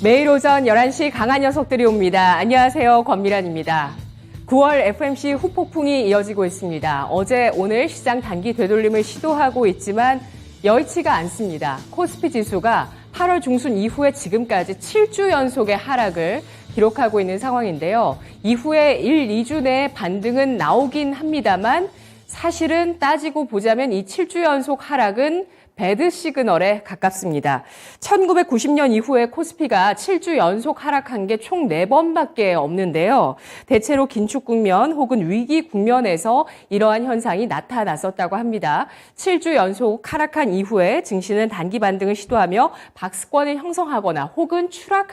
매일 오전 11시 강한 녀석들이 옵니다. 안녕하세요. 권미란입니다. 9월 FMC 후폭풍이 이어지고 있습니다. 어제 오늘 시장 단기 되돌림을 시도하고 있지만 여의치가 않습니다. 코스피 지수가 8월 중순 이후에 지금까지 7주 연속의 하락을 기록하고 있는 상황인데요. 이후에 1, 2주 내에 반등은 나오긴 합니다만 사실은 따지고 보자면 이 7주 연속 하락은 배드 시그널에 가깝습니다. 1990년 이후에 코스피가 7주 연속 하락한 게 총 4번밖에 없는데요. 대체로 긴축 국면 혹은 위기 국면에서 이러한 현상이 나타났었다고 합니다. 7주 연속 하락한 이후에 증시는 단기 반등을 시도하며 박스권을 형성하거나 혹은 추가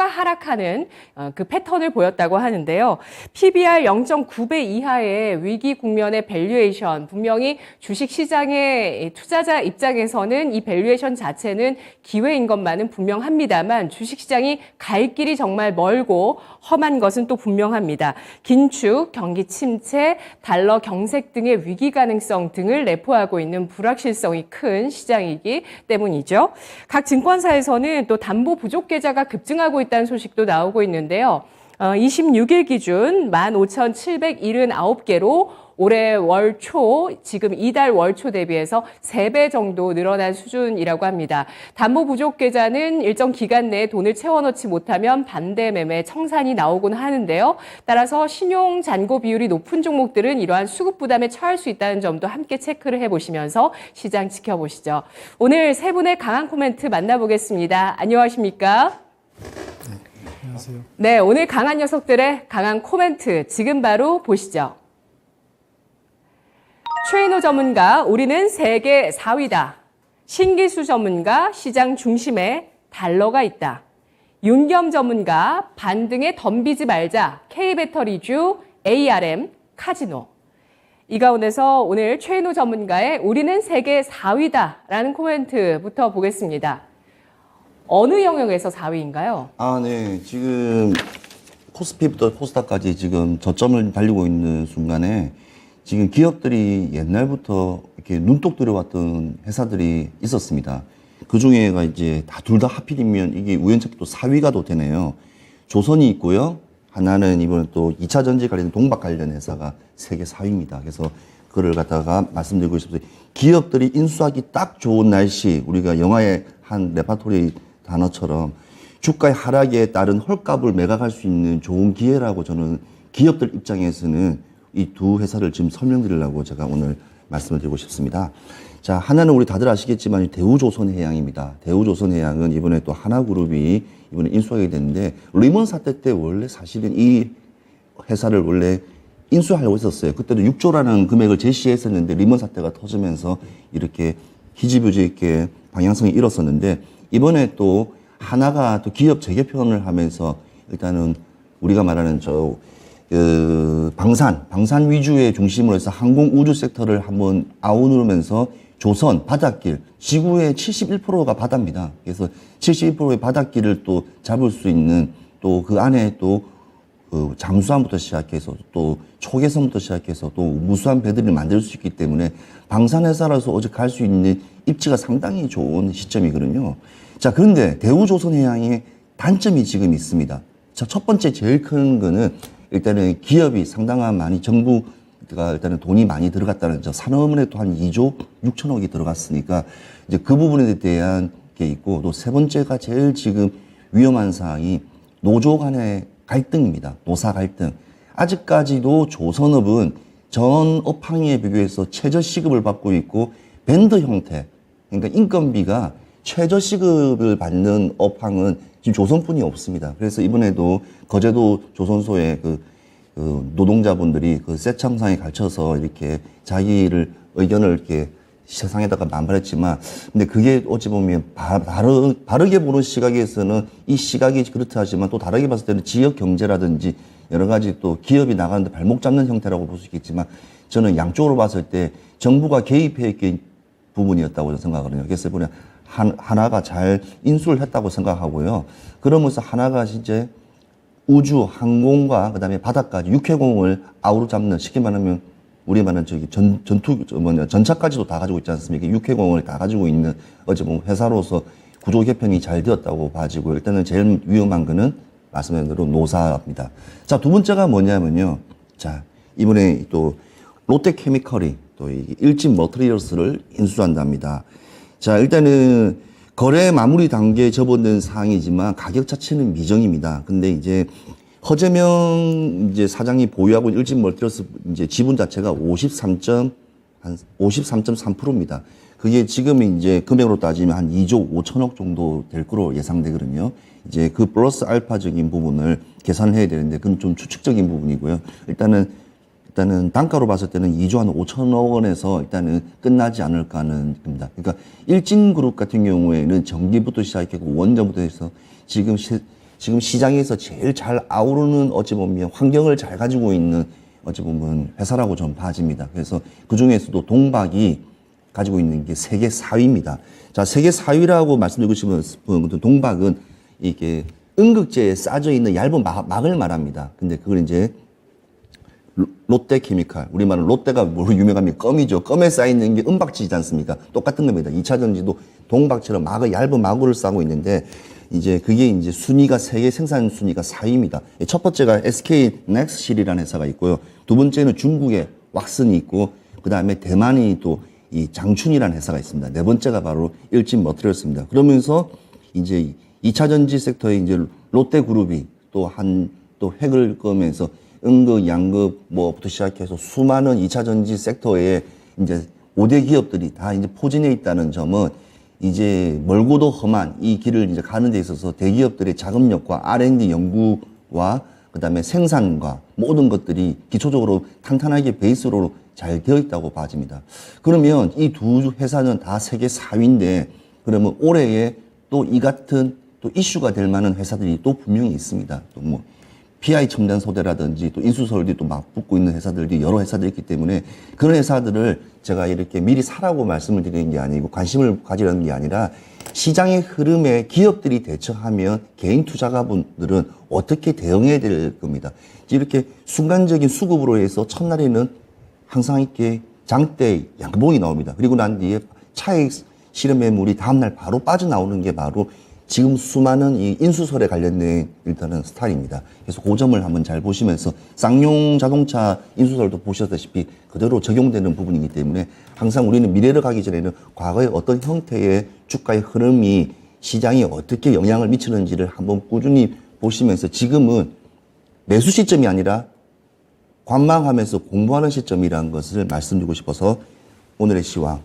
하락하는 그 패턴을 보였다고 하는데요. PBR 0.9배 이하의 위기 국면의 밸류에이션, 분명히 주식시장의 투자자 입장에서는 이 밸류에이션 자체는 기회인 것만은 분명합니다만 주식시장이 갈 길이 정말 멀고 험한 것은 또 분명합니다. 긴축, 경기 침체, 달러 경색 등의 위기 가능성 등을 내포하고 있는 불확실성이 큰 시장이기 때문이죠. 각 증권사에서는 또 담보 부족 계좌가 급증하고 있다는 소식도 나오고 있는데요. 26일 기준 15,779개로 올해 월초, 지금 이달 월초 대비해서 3배 정도 늘어난 수준이라고 합니다. 담보 부족 계좌는 일정 기간 내에 돈을 채워넣지 못하면 반대 매매 청산이 나오곤 하는데요. 따라서 신용 잔고 비율이 높은 종목들은 이러한 수급 부담에 처할 수 있다는 점도 함께 체크를 해보시면서 시장 지켜보시죠. 오늘 세 분의 강한 코멘트 만나보겠습니다. 안녕하십니까? 안녕하세요. 네, 오늘 강한 녀석들의 강한 코멘트 지금 바로 보시죠. 최인호 전문가, 우리는 세계 4위다. 신기수 전문가, 시장 중심에 달러가 있다. 윤겸 전문가, 반등에 덤비지 말자. K배터리주, ARM, 카지노. 이 가운데서 오늘 최인호 전문가의 우리는 세계 4위다라는 코멘트부터 보겠습니다. 어느 영역에서 4위인가요? 네. 지금 코스피부터 코스닥까지 지금 저점을 달리고 있는 순간에 지금 기업들이 옛날부터 이렇게 눈독 들여왔던 회사들이 있었습니다. 그 중에가 이제 둘 다 하필이면 이게 우연찮게 또 4위가 또 되네요. 조선이 있고요. 하나는 이번에 또 2차 전지 관련 동박 관련 회사가 세계 4위입니다. 그래서 그걸 갖다가 말씀드리고 싶어요. 기업들이 인수하기 딱 좋은 날씨, 우리가 영화의 한 레파토리 단어처럼 주가의 하락에 따른 헐값을 매각할 수 있는 좋은 기회라고 저는 기업들 입장에서는 이 두 회사를 지금 설명드리려고 제가 오늘 말씀을 드리고 싶습니다. 자, 하나는 우리 다들 아시겠지만 대우조선해양입니다. 대우조선해양은 이번에 또 하나그룹이 이번에 인수하게 됐는데 리먼 사태 때 원래 사실은 이 회사를 원래 인수하려고 했었어요. 그때도 6조라는 금액을 제시했었는데 리먼 사태가 터지면서 이렇게 희지부지 있게 방향성이 잃었었는데 이번에 또 하나가 또 기업 재개편을 하면서 일단은 우리가 말하는 방산 위주의 중심으로 해서 항공 우주 섹터를 한번 아우르면서 조선, 바닷길, 지구의 71%가 바다입니다. 그래서 71%의 바닷길을 또 잡을 수 있는 또 그 안에 또 잠수함부터 시작해서 또 초계선부터 시작해서 또 무수한 배들을 만들 수 있기 때문에 방산회사라서 어제 갈 수 있는 입지가 상당히 좋은 시점이거든요. 자, 그런데 대우조선해양의 단점이 지금 있습니다. 자, 첫 번째 제일 큰 거는 일단은 기업이 상당한 많이 정부가 일단은 돈이 많이 들어갔다는 점, 산업은행도 한 2조 6천억이 들어갔으니까 이제 그 부분에 대한 게 있고 또 세 번째가 제일 지금 위험한 사항이 노조 간의 갈등입니다. 노사 갈등. 아직까지도 조선업은 전 업황에 비교해서 최저 시급을 받고 있고 밴드 형태, 그러니까 인건비가 최저 시급을 받는 업황은 지금 조선뿐이 없습니다. 그래서 이번에도 거제도 조선소의 그 노동자분들이 그 세참상에 갇혀서 이렇게 자기를 의견을 이렇게 세상에다가 반발했지만, 근데 그게 어찌 보면 바르게 보는 시각에서는 이 시각이 그렇다 하지만 또 다르게 봤을 때는 지역 경제라든지 여러 가지 또 기업이 나가는데 발목 잡는 형태라고 볼 수 있겠지만 저는 양쪽으로 봤을 때 정부가 개입했기 부분이었다고 생각하거든요. 그래서 보면 하나가 잘 인수를 했다고 생각하고요. 그러면서 하나가 진짜 우주, 항공과 그다음에 바다까지 육해공을 아우로 잡는, 쉽게 말하면 우리 말하는 전차까지도 다 가지고 있지 않습니까? 육해공을 다 가지고 있는 어찌 보면 회사로서 구조 개편이 잘 되었다고 봐지고 일단은 제일 위험한 거는 말씀드린 대로 노사입니다. 자, 두 번째가 뭐냐면요. 자, 이번에 또 롯데케미컬이 또 이 일진 머티리얼스를 인수한답니다. 자, 일단은 거래 마무리 단계에 접어든 사항이지만 가격 자체는 미정입니다. 근데 이제 허재명 이제 사장이 보유하고 있는 일진 머티리얼스 이제 지분 자체가 53.3%입니다. 그게 지금 이제 금액으로 따지면 한 2조 5천억 정도 될 거로 예상되거든요. 이제 그 플러스 알파적인 부분을 계산을 해야 되는데 그건 좀 추측적인 부분이고요. 일단은 단가로 봤을 때는 2조 한 5천억 원에서 일단은 끝나지 않을까 하는 겁니다. 그러니까 일진그룹 같은 경우에는 전기부터 시작했고 원전부터 해서 지금 시장에서 제일 잘 아우르는 어찌 보면 환경을 잘 가지고 있는 어찌 보면 회사라고 좀 봐집니다. 그래서 그 중에서도 동박이 가지고 있는 게 세계 4위입니다. 자, 세계 4위라고 말씀드리고 싶은 동박은 이게 음극재에 싸져 있는 얇은 막을 말합니다. 근데 그걸 이제 롯데케미칼, 우리말은 롯데가 뭐로 유명합니까? 껌이죠. 껌에 쌓여있는 게 은박지지 않습니까? 똑같은 겁니다. 2차 전지도 동박처럼 얇은 마구를 싸고 있는데, 이제 그게 이제 세계 생산 순위가 4위입니다. 첫 번째가 SK 넥스실이라는 회사가 있고요. 두 번째는 중국의 왁슨이 있고, 그 다음에 대만이 또 이 장춘이라는 회사가 있습니다. 네 번째가 바로 일진 머티리얼스입니다. 그러면서 이제 2차 전지 섹터에 이제 롯데그룹이 또 획을 그으면서 응급, 양급, 뭐부터 시작해서 수많은 2차 전지 섹터에 이제 5대 기업들이 다 이제 포진해 있다는 점은 이제 멀고도 험한 이 길을 이제 가는 데 있어서 대기업들의 자금력과 R&D 연구와 그 다음에 생산과 모든 것들이 기초적으로 탄탄하게 베이스로 잘 되어 있다고 봐집니다. 그러면 이 두 회사는 다 세계 4위인데 그러면 올해에 또 이 같은 또 이슈가 될 만한 회사들이 또 분명히 있습니다. 또 뭐 PI 첨단 소재라든지 또 인수설도 또 막 붙고 있는 회사들이 여러 회사들이 있기 때문에 그런 회사들을 제가 이렇게 미리 사라고 말씀을 드리는 게 아니고 관심을 가지라는 게 아니라 시장의 흐름에 기업들이 대처하면 개인 투자가분들은 어떻게 대응해야 될 겁니다. 이렇게 순간적인 수급으로 해서 첫날에는 항상 이렇게 장대 양봉이 나옵니다. 그리고 난 뒤에 차익 실현 매물이 다음날 바로 빠져나오는 게 바로 지금 수많은 이 인수설에 관련된 일단은 스타일입니다. 그래서 그 점을 한번 잘 보시면서 쌍용 자동차 인수설도 보셨다시피 그대로 적용되는 부분이기 때문에 항상 우리는 미래를 가기 전에는 과거의 어떤 형태의 주가의 흐름이 시장에 어떻게 영향을 미치는지를 한번 꾸준히 보시면서 지금은 매수 시점이 아니라 관망하면서 공부하는 시점이라는 것을 말씀드리고 싶어서 오늘의 시황,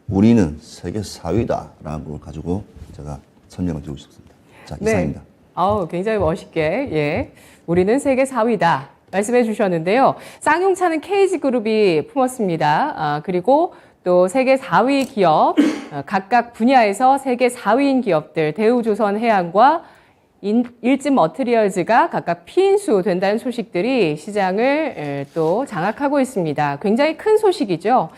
우리는 세계 4위다라는 걸 가지고 제가 설명을 드리고 싶습니다. 자, 이상입니다. 네. 굉장히 멋있게, 예. 우리는 세계 4위다. 말씀해 주셨는데요. 쌍용차는 KG그룹이 품었습니다. 그리고 또 세계 4위 기업, 각각 분야에서 세계 4위인 기업들, 대우조선해양과 일진 머티리얼즈가 각각 피인수 된다는 소식들이 시장을 또 장악하고 있습니다. 굉장히 큰 소식이죠.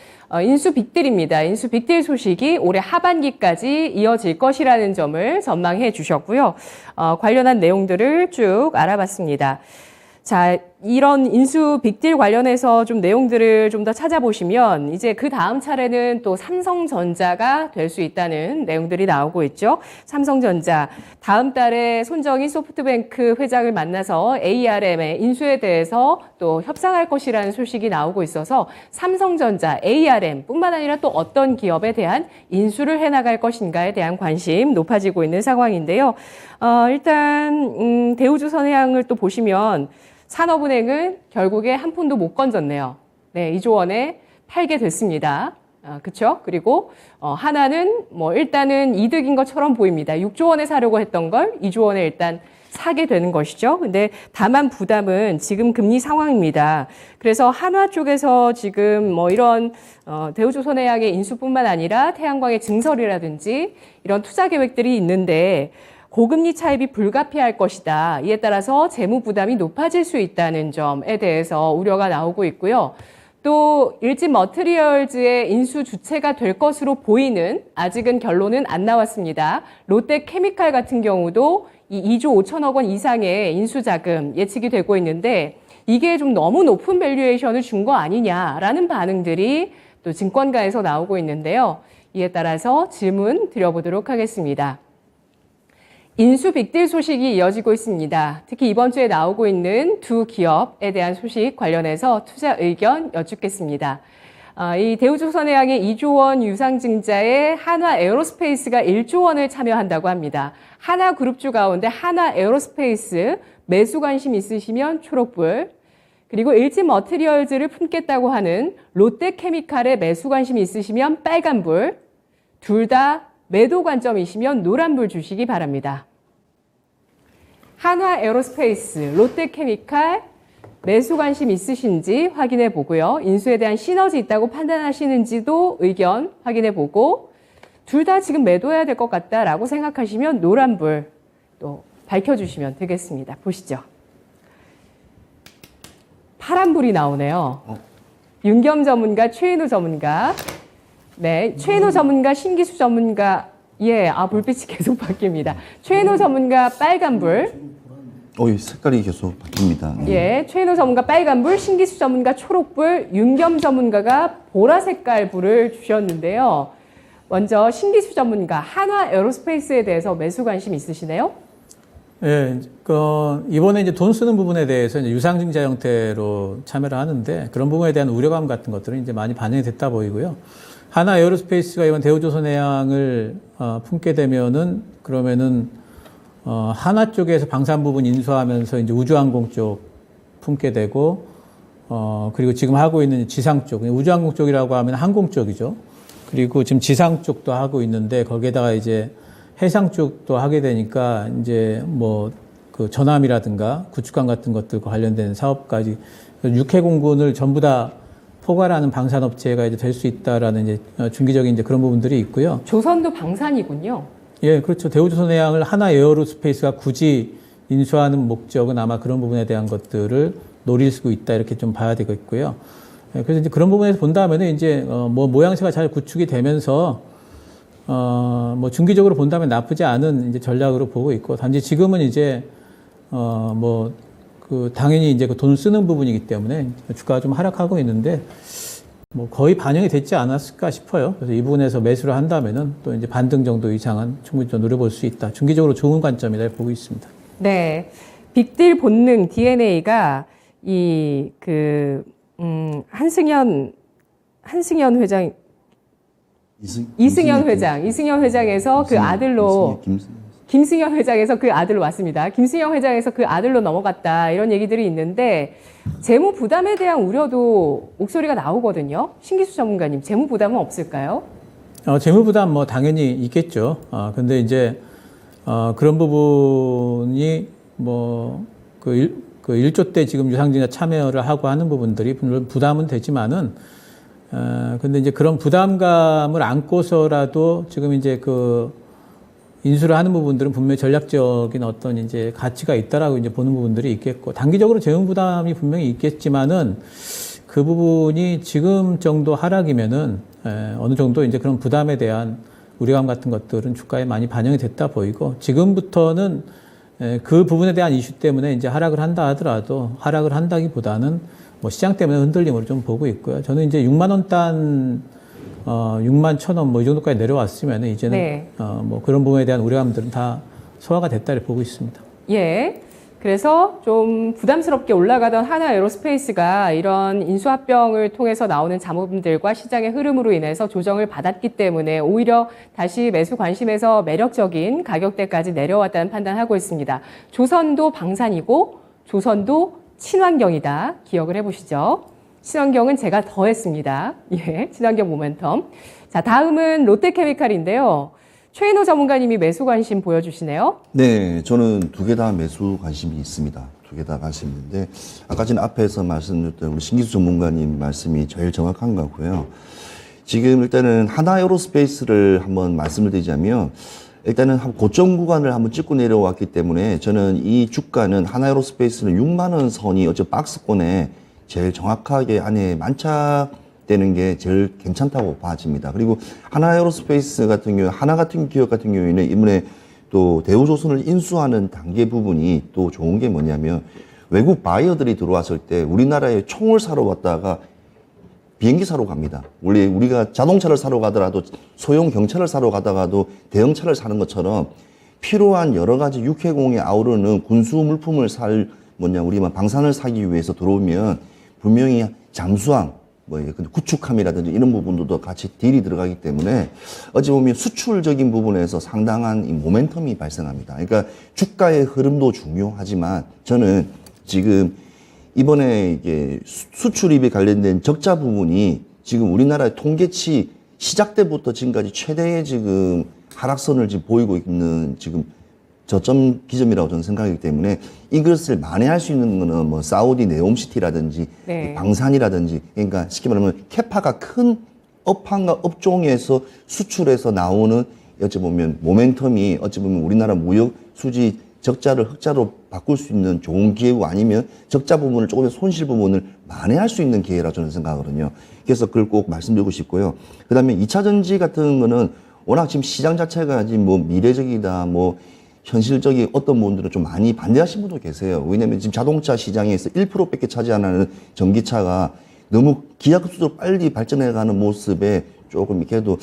인수 빅딜입니다. 인수 빅딜 소식이 올해 하반기까지 이어질 것이라는 점을 전망해 주셨고요. 관련한 내용들을 쭉 알아봤습니다. 자, 이런 인수 빅딜 관련해서 좀 내용들을 좀 더 찾아보시면 이제 그 다음 차례는 또 삼성전자가 될 수 있다는 내용들이 나오고 있죠. 삼성전자 다음 달에 손정희 소프트뱅크 회장을 만나서 ARM의 인수에 대해서 또 협상할 것이라는 소식이 나오고 있어서 삼성전자, ARM뿐만 아니라 또 어떤 기업에 대한 인수를 해나갈 것인가에 대한 관심 높아지고 있는 상황인데요. 일단 대우조선해양을 또 보시면 산업은행은 결국에 한 푼도 못 건졌네요. 네, 2조 원에 팔게 됐습니다. 그쵸? 그리고, 하나는 일단은 이득인 것처럼 보입니다. 6조 원에 사려고 했던 걸 2조 원에 일단 사게 되는 것이죠. 근데 다만 부담은 지금 금리 상황입니다. 그래서 한화 쪽에서 지금 이런, 대우조선해양의 인수뿐만 아니라 태양광의 증설이라든지 이런 투자 계획들이 있는데 고금리 차입이 불가피할 것이다. 이에 따라서 재무 부담이 높아질 수 있다는 점에 대해서 우려가 나오고 있고요. 또 일진 머티리얼즈의 인수 주체가 될 것으로 보이는 아직은 결론은 안 나왔습니다. 롯데케미칼 같은 경우도 이 2조 5천억 원 이상의 인수 자금 예측이 되고 있는데 이게 좀 너무 높은 밸류에이션을 준 거 아니냐라는 반응들이 또 증권가에서 나오고 있는데요. 이에 따라서 질문 드려보도록 하겠습니다. 인수 빅딜 소식이 이어지고 있습니다. 특히 이번 주에 나오고 있는 두 기업에 대한 소식 관련해서 투자 의견 여쭙겠습니다. 이 대우조선해양의 2조 원 유상증자에 한화에어로스페이스가 1조 원을 참여한다고 합니다. 하나그룹주 가운데 한화에어로스페이스 매수 관심 있으시면 초록불, 그리고 일진머티리얼즈를 품겠다고 하는 롯데케미칼에 매수 관심이 있으시면 빨간불, 둘 다 매도 관점이시면 노란불 주시기 바랍니다. 한화에어로스페이스, 롯데케미칼 매수 관심 있으신지 확인해 보고요. 인수에 대한 시너지 있다고 판단하시는지도 의견 확인해 보고, 둘 다 지금 매도해야 될 것 같다라고 생각하시면 노란불 또 밝혀주시면 되겠습니다. 보시죠. 파란불이 나오네요. 윤겸 전문가, 최인우 전문가. 네, 최인우 전문가, 신기수 전문가. 예, 불빛이 계속 바뀝니다. 최인우 전문가 빨간불. 색깔이 계속 바뀝니다. 예, 최인우 전문가 빨간불, 신기수 전문가 초록불, 윤겸 전문가가 보라색깔 불을 주셨는데요. 먼저 신기수 전문가, 한화에어로스페이스에 대해서 매수 관심 있으시네요? 예, 이번에 이제 돈 쓰는 부분에 대해서 이제 유상증자 형태로 참여를 하는데 그런 부분에 대한 우려감 같은 것들은 이제 많이 반영이 됐다 보이고요. 한화에어로스페이스가 이번 대우조선해양을 품게 되면은 그러면은 한화 쪽에서 방산 부분 인수하면서 이제 우주항공 쪽 품게 되고 그리고 지금 하고 있는 지상 쪽, 우주항공 쪽이라고 하면 항공 쪽이죠. 그리고 지금 지상 쪽도 하고 있는데 거기에다가 이제 해상 쪽도 하게 되니까 이제 그 전함이라든가 구축함 같은 것들과 관련된 사업까지 육해 공군을 전부 다 포괄하는 방산업체가 이제 될 수 있다라는 이제 중기적인 이제 그런 부분들이 있고요. 조선도 방산이군요. 예, 그렇죠. 대우조선해양을 한화에어로스페이스가 굳이 인수하는 목적은 아마 그런 부분에 대한 것들을 노릴 수 있다 이렇게 좀 봐야 되겠고요. 예, 그래서 이제 그런 부분에서 본다면은 이제 모양새가 잘 구축이 되면서 중기적으로 본다면 나쁘지 않은 이제 전략으로 보고 있고, 단지 지금은 이제, 당연히 이제 그 돈을 쓰는 부분이기 때문에 주가가 좀 하락하고 있는데, 거의 반영이 됐지 않았을까 싶어요. 그래서 이 부분에서 매수를 한다면은 또 이제 반등 정도 이상은 충분히 좀 노려볼 수 있다. 중기적으로 좋은 관점이다 보고 있습니다. 네. 빅딜 본능 DNA가 한승연 회장, 이승연 회장에서 그 아들로 김승연 회장에서 그 아들로 왔습니다. 김승연 회장에서 그 아들로 넘어갔다 이런 얘기들이 있는데 재무 부담에 대한 우려도 목소리가 나오거든요. 신기수 전문가님, 재무 부담은 없을까요? 재무 부담 당연히 있겠죠. 근데 이제 그런 부분이 그 1조 때 지금 유상증자 참여를 하고 하는 부분들이 물론 부담은 되지만은 근데 이제 그런 부담감을 안고서라도 지금 이제 인수를 하는 부분들은 분명히 전략적인 어떤 이제 가치가 있다라고 이제 보는 부분들이 있겠고, 단기적으로 재무 부담이 분명히 있겠지만은 그 부분이 지금 정도 하락이면은 어느 정도 이제 그런 부담에 대한 우려감 같은 것들은 주가에 많이 반영이 됐다 보이고, 지금부터는 그 부분에 대한 이슈 때문에 이제 하락을 한다 하더라도 하락을 한다기보다는 시장 때문에 흔들림으로 좀 보고 있고요. 저는 이제 6만 원 단 6만 1,000원 이 정도까지 내려왔으면 이제는 네. 그런 부분에 대한 우려감들은 다 소화가 됐다를 보고 있습니다. 예. 그래서 좀 부담스럽게 올라가던 한화에어로스페이스가 이런 인수합병을 통해서 나오는 자문들과 시장의 흐름으로 인해서 조정을 받았기 때문에 오히려 다시 매수 관심에서 매력적인 가격대까지 내려왔다는 판단하고 있습니다. 조선도 방산이고 조선도 친환경이다. 기억을 해보시죠. 친환경은 제가 더했습니다. 예, 친환경 모멘텀. 자, 다음은 롯데케미칼인데요. 최인호 전문가님이 매수 관심 보여주시네요. 네, 저는 두 개 다 매수 관심이 있습니다. 두 개 다 관심이 있는데, 아까 전 앞에서 말씀드렸던 우리 신기수 전문가님 말씀이 제일 정확한 것 같고요. 지금 일단은 한화에어로스페이스를 한번 말씀을 드리자면, 일단은 한 고점 구간을 한번 찍고 내려왔기 때문에 저는 이 주가는 한화에어로스페이스는 6만 원 선이 어째 박스권에 제일 정확하게 안에 만착되는 게 제일 괜찮다고 봐집니다. 그리고 한화에어로스페이스 같은 경우, 하나 같은 기업 같은 경우에는 이번에 또 대우조선을 인수하는 단계 부분이 또 좋은 게 뭐냐면, 외국 바이어들이 들어왔을 때 우리나라에 총을 사러 왔다가 비행기 사러 갑니다. 원래 우리가 자동차를 사러 가더라도 소형 경차를 사러 가다가도 대형차를 사는 것처럼 필요한 여러 가지 육해공에 아우르는 군수 물품을 우리만 방산을 사기 위해서 들어오면 분명히 잠수함, 구축함이라든지 이런 부분도 같이 딜이 들어가기 때문에 어찌 보면 수출적인 부분에서 상당한 이 모멘텀이 발생합니다. 그러니까 주가의 흐름도 중요하지만 저는 지금 이번에 이게 수출입에 관련된 적자 부분이 지금 우리나라의 통계치 시작 때부터 지금까지 최대의 지금 하락선을 지금 보이고 있는 지금 저점 기점이라고 저는 생각하기 때문에 이것을 만회할 수 있는 거는 뭐 사우디 네옴시티라든지 네. 방산이라든지 그러니까 쉽게 말하면 캐파가 큰 업황과 업종에서 수출해서 나오는 어찌 보면 모멘텀이 어찌 보면 우리나라 무역 수지 적자를 흑자로 바꿀 수 있는 좋은 기회고 아니면 적자 부분을 조금 손실 부분을 만회할 수 있는 기회라 저는 생각하거든요. 그래서 그걸 꼭 말씀드리고 싶고요. 그다음에 2차 전지 같은 거는 워낙 지금 시장 자체가 지금 뭐 미래적이다 뭐 현실적인 어떤 분들은 좀 많이 반대하시는 분도 계세요. 왜냐면 지금 자동차 시장에서 1%밖에 차지 안 하는 전기차가 너무 기하급수적으로 빨리 발전해가는 모습에 조금 이렇게 해도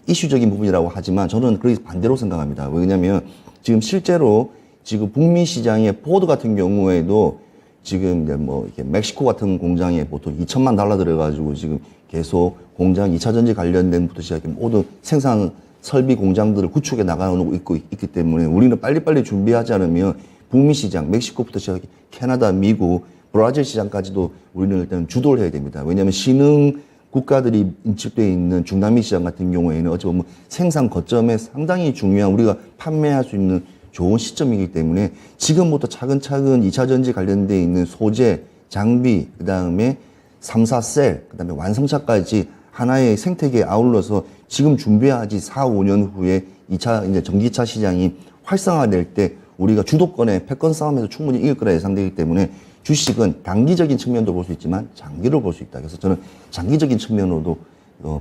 이슈적인 부분이라고 하지만 저는 그렇게 반대로 생각합니다. 왜냐면 지금 실제로 지금 북미 시장의 포드 같은 경우에도 지금 이제 뭐 이렇게 멕시코 같은 공장에 보통 2천만 달러 들어가지고 지금 계속 공장 2차 전지 관련된 부터 시작해 모든 생산 설비 공장들을 구축해 나가고 있기 때문에 우리는 빨리빨리 준비하지 않으면 북미 시장, 멕시코부터 시작해 캐나다, 미국, 브라질 시장까지도 우리는 일단 주도를 해야 됩니다. 왜냐하면 신흥 국가들이 인집되어 있는 중남미 시장 같은 경우에는 어찌 보면 생산 거점에 상당히 중요한 우리가 판매할 수 있는 좋은 시점이기 때문에 지금부터 차근차근 2차 전지 관련되어 있는 소재, 장비, 그 다음에 3, 4셀, 그 다음에 완성차까지 하나의 생태계에 아울러서 지금 준비하지 4, 5년 후에 2차 이제 전기차 시장이 활성화될 때 우리가 주도권에 패권 싸움에서 충분히 이길 거라 예상되기 때문에 주식은 단기적인 측면도 볼 수 있지만 장기로 볼 수 있다. 그래서 저는 장기적인 측면으로도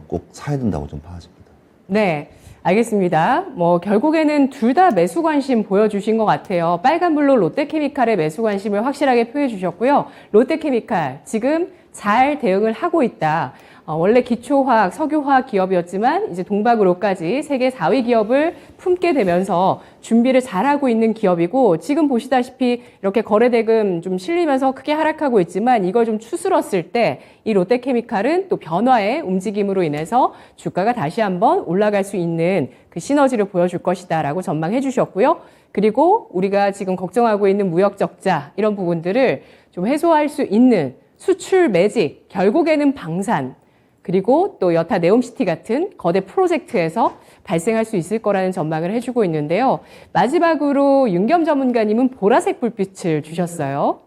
꼭 사야 된다고 좀 봐집니다. 네, 알겠습니다. 뭐 결국에는 둘 다 매수 관심 보여주신 것 같아요. 빨간불로 롯데케미칼의 매수 관심을 확실하게 표해 주셨고요. 롯데케미칼 지금 잘 대응을 하고 있다. 원래 기초화학, 석유화학 기업이었지만 이제 동박으로까지 세계 4위 기업을 품게 되면서 준비를 잘하고 있는 기업이고 지금 보시다시피 이렇게 거래대금 좀 실리면서 크게 하락하고 있지만 이걸 좀 추스렀을 때 이 롯데케미칼은 또 변화의 움직임으로 인해서 주가가 다시 한번 올라갈 수 있는 그 시너지를 보여줄 것이다라고 전망해 주셨고요. 그리고 우리가 지금 걱정하고 있는 무역 적자 이런 부분들을 좀 해소할 수 있는 수출 매직, 결국에는 방산, 그리고 또 여타 네옴시티 같은 거대 프로젝트에서 발생할 수 있을 거라는 전망을 해주고 있는데요. 마지막으로 윤겸 전문가님은 보라색 불빛을 주셨어요.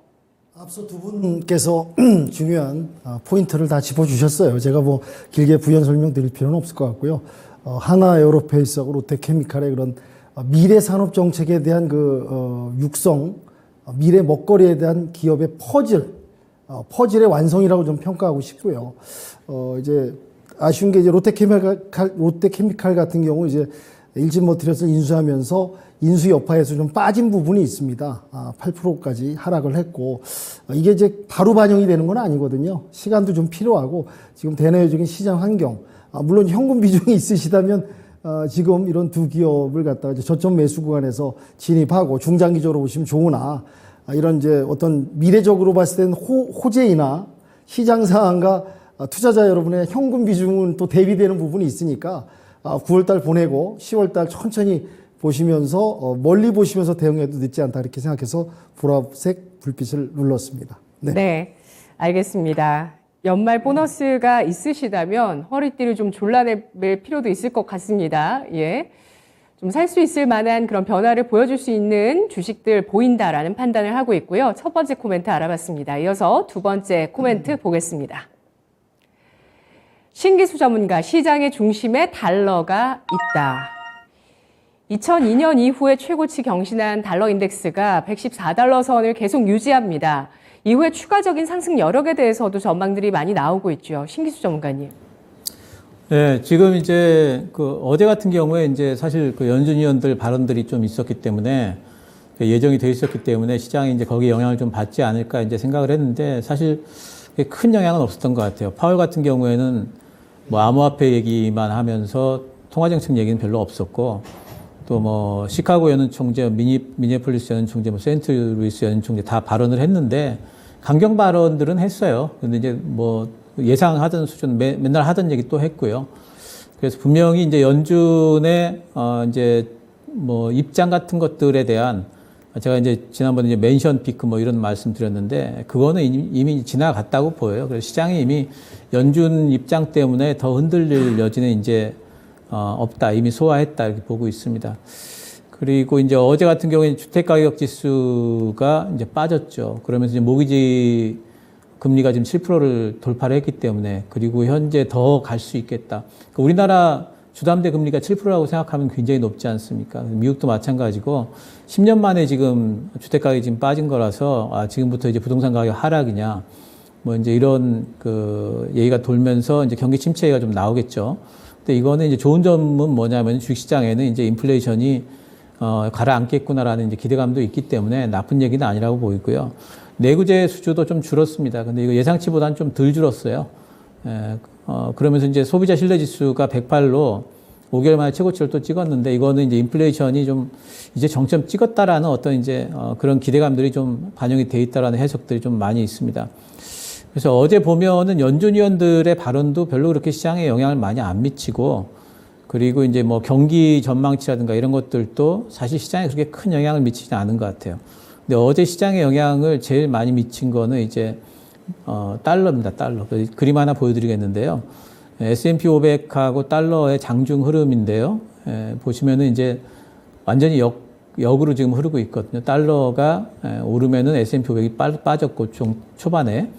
앞서 두 분께서 중요한 포인트를 다 짚어주셨어요. 제가 뭐 길게 부연 설명드릴 필요는 없을 것 같고요. 하나 에어로페이스하고 롯데케미칼의 그런 미래 산업 정책에 대한 그 육성, 미래 먹거리에 대한 기업의 퍼즐의 완성이라고 좀 평가하고 싶고요. 이제 아쉬운 게 이제 롯데케미칼 같은 경우 이제 LG모터스를 인수하면서 인수 여파에서 좀 빠진 부분이 있습니다. 8%까지 하락을 했고 이게 이제 바로 반영이 되는 건 아니거든요. 시간도 좀 필요하고 지금 대내외적인 시장 환경, 물론 현금 비중이 있으시다면 지금 이런 두 기업을 갖다가 이제 저점 매수 구간에서 진입하고 중장기적으로 보시면 좋으나 이런 이제 어떤 미래적으로 봤을 때는 호재이나 시장 상황과 투자자 여러분의 현금 비중은 또 대비되는 부분이 있으니까 9월달 보내고 10월달 천천히 보시면서 멀리 보시면서 대응해도 늦지 않다 이렇게 생각해서 보라색 불빛을 눌렀습니다. 네, 알겠습니다. 연말 보너스가 있으시다면 허리띠를 좀 졸라낼 필요도 있을 것 같습니다. 예. 좀 살 수 있을 만한 그런 변화를 보여줄 수 있는 주식들 보인다라는 판단을 하고 있고요. 첫 번째 코멘트 알아봤습니다. 이어서 두 번째 코멘트 보겠습니다. 신기수 전문가, 시장의 중심에 달러가 있다. 2002년 이후에 최고치 경신한 달러 인덱스가 114달러 선을 계속 유지합니다. 이후에 추가적인 상승 여력에 대해서도 전망들이 많이 나오고 있죠. 신기수 전문가님. 네, 지금 이제 그 어제 같은 경우에 이제 사실 그 연준 위원들 발언들이 좀 있었기 때문에 예정이 돼 있었기 때문에 시장이 이제 거기에 영향을 좀 받지 않을까 이제 생각을 했는데 사실 큰 영향은 없었던 것 같아요. 파월 같은 경우에는 뭐 암호화폐 얘기만 하면서 통화정책 얘기는 별로 없었고 또 뭐 시카고 연은총재, 미니애폴리스 연은총재, 뭐 세인트루이스 연은총재 다 발언을 했는데 강경 발언들은 했어요. 근데 이제 뭐 예상하던 수준 맨날 하던 얘기 또 했고요. 그래서 분명히 이제 연준의 이제 뭐 입장 같은 것들에 대한 제가 이제 지난번에 이제 멘션 피크 뭐 이런 말씀 드렸는데 그거는 이미 지나갔다고 보여요. 그래서 시장이 이미 연준 입장 때문에 더 흔들릴 여지는 이제 없다. 이미 소화했다. 이렇게 보고 있습니다. 그리고 이제 어제 같은 경우에 주택가격 지수가 이제 빠졌죠. 그러면서 이제 모기지 금리가 지금 7%를 돌파를 했기 때문에 그리고 현재 더 갈 수 있겠다. 그러니까 우리나라 주담대 금리가 7%라고 생각하면 굉장히 높지 않습니까? 미국도 마찬가지고 10년 만에 지금 주택가격이 지금 빠진 거라서 지금부터 이제 부동산 가격 하락이냐 뭐 이제 이런 그 얘기가 돌면서 이제 경기 침체가 좀 나오겠죠. 근데 이거는 이제 좋은 점은 뭐냐면 주식시장에는 이제 인플레이션이 가라앉겠구나라는 이제 기대감도 있기 때문에 나쁜 얘기는 아니라고 보이고요. 내구재 수주도 좀 줄었습니다. 근데 이거 예상치보다는 좀 덜 줄었어요. 그러면서 이제 소비자 신뢰 지수가 108로 5개월 만에 최고치를 또 찍었는데 이거는 이제 인플레이션이 좀 이제 정점 찍었다라는 어떤 이제 그런 기대감들이 좀 반영이 돼 있다라는 해석들이 좀 많이 있습니다. 그래서 어제 보면은 연준 위원들의 발언도 별로 그렇게 시장에 영향을 많이 안 미치고 그리고 이제 뭐 경기 전망치라든가 이런 것들도 사실 시장에 그렇게 큰 영향을 미치지 않은 것 같아요. 근데 어제 시장에 영향을 제일 많이 미친 거는 이제 달러입니다. 달러. 그림 하나 보여드리겠는데요. S&P 500하고 달러의 장중 흐름인데요. 보시면은 이제 완전히 역으로 지금 흐르고 있거든요. 달러가 오르면은 S&P 500이 빠졌고 좀 초반에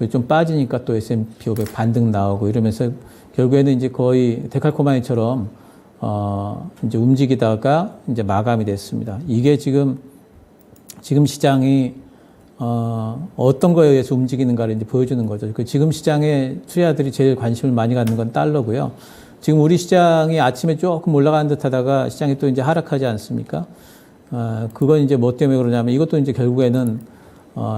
좀 빠지니까 또 S&P 500 반등 나오고 이러면서 결국에는 이제 거의 데칼코마니처럼 이제 움직이다가 이제 마감이 됐습니다. 이게 지금 시장이 어떤 거에 의해서 움직이는가를 이제 보여주는 거죠. 지금 시장에 투자자들이 제일 관심을 많이 갖는 건 달러고요. 지금 우리 시장이 아침에 조금 올라가는 듯 하다가 시장이 또 이제 하락하지 않습니까? 그건 이제 뭐 때문에 그러냐면 이것도 이제 결국에는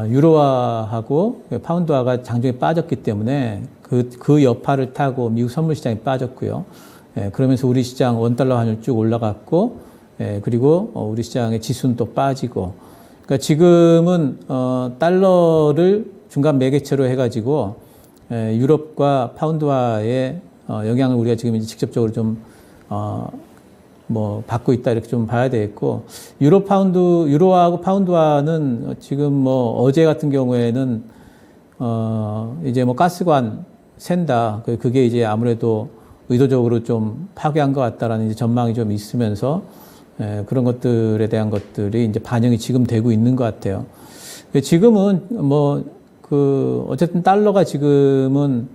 유로화하고 파운드화가 장중에 빠졌기 때문에 그 여파를 타고 미국 선물 시장이 빠졌고요. 그러면서 우리 시장 원달러 환율 쭉 올라갔고, 그리고 우리 시장의 지수는 또 빠지고, 그러니까 지금은 달러를 중간 매개체로 해가지고 유럽과 파운드화의 영향을 우리가 지금 이제 직접적으로 좀 뭐 받고 있다 이렇게 좀 봐야 되겠고 유로하고 파운드화는 지금 뭐 어제 같은 경우에는 이제 뭐 가스관 샌다 그게 이제 아무래도 의도적으로 좀 파괴한 것 같다라는 이제 전망이 좀 있으면서 그런 것들에 대한 것들이 이제 반영이 지금 되고 있는 것 같아요. 지금은 뭐 어쨌든 달러가 지금은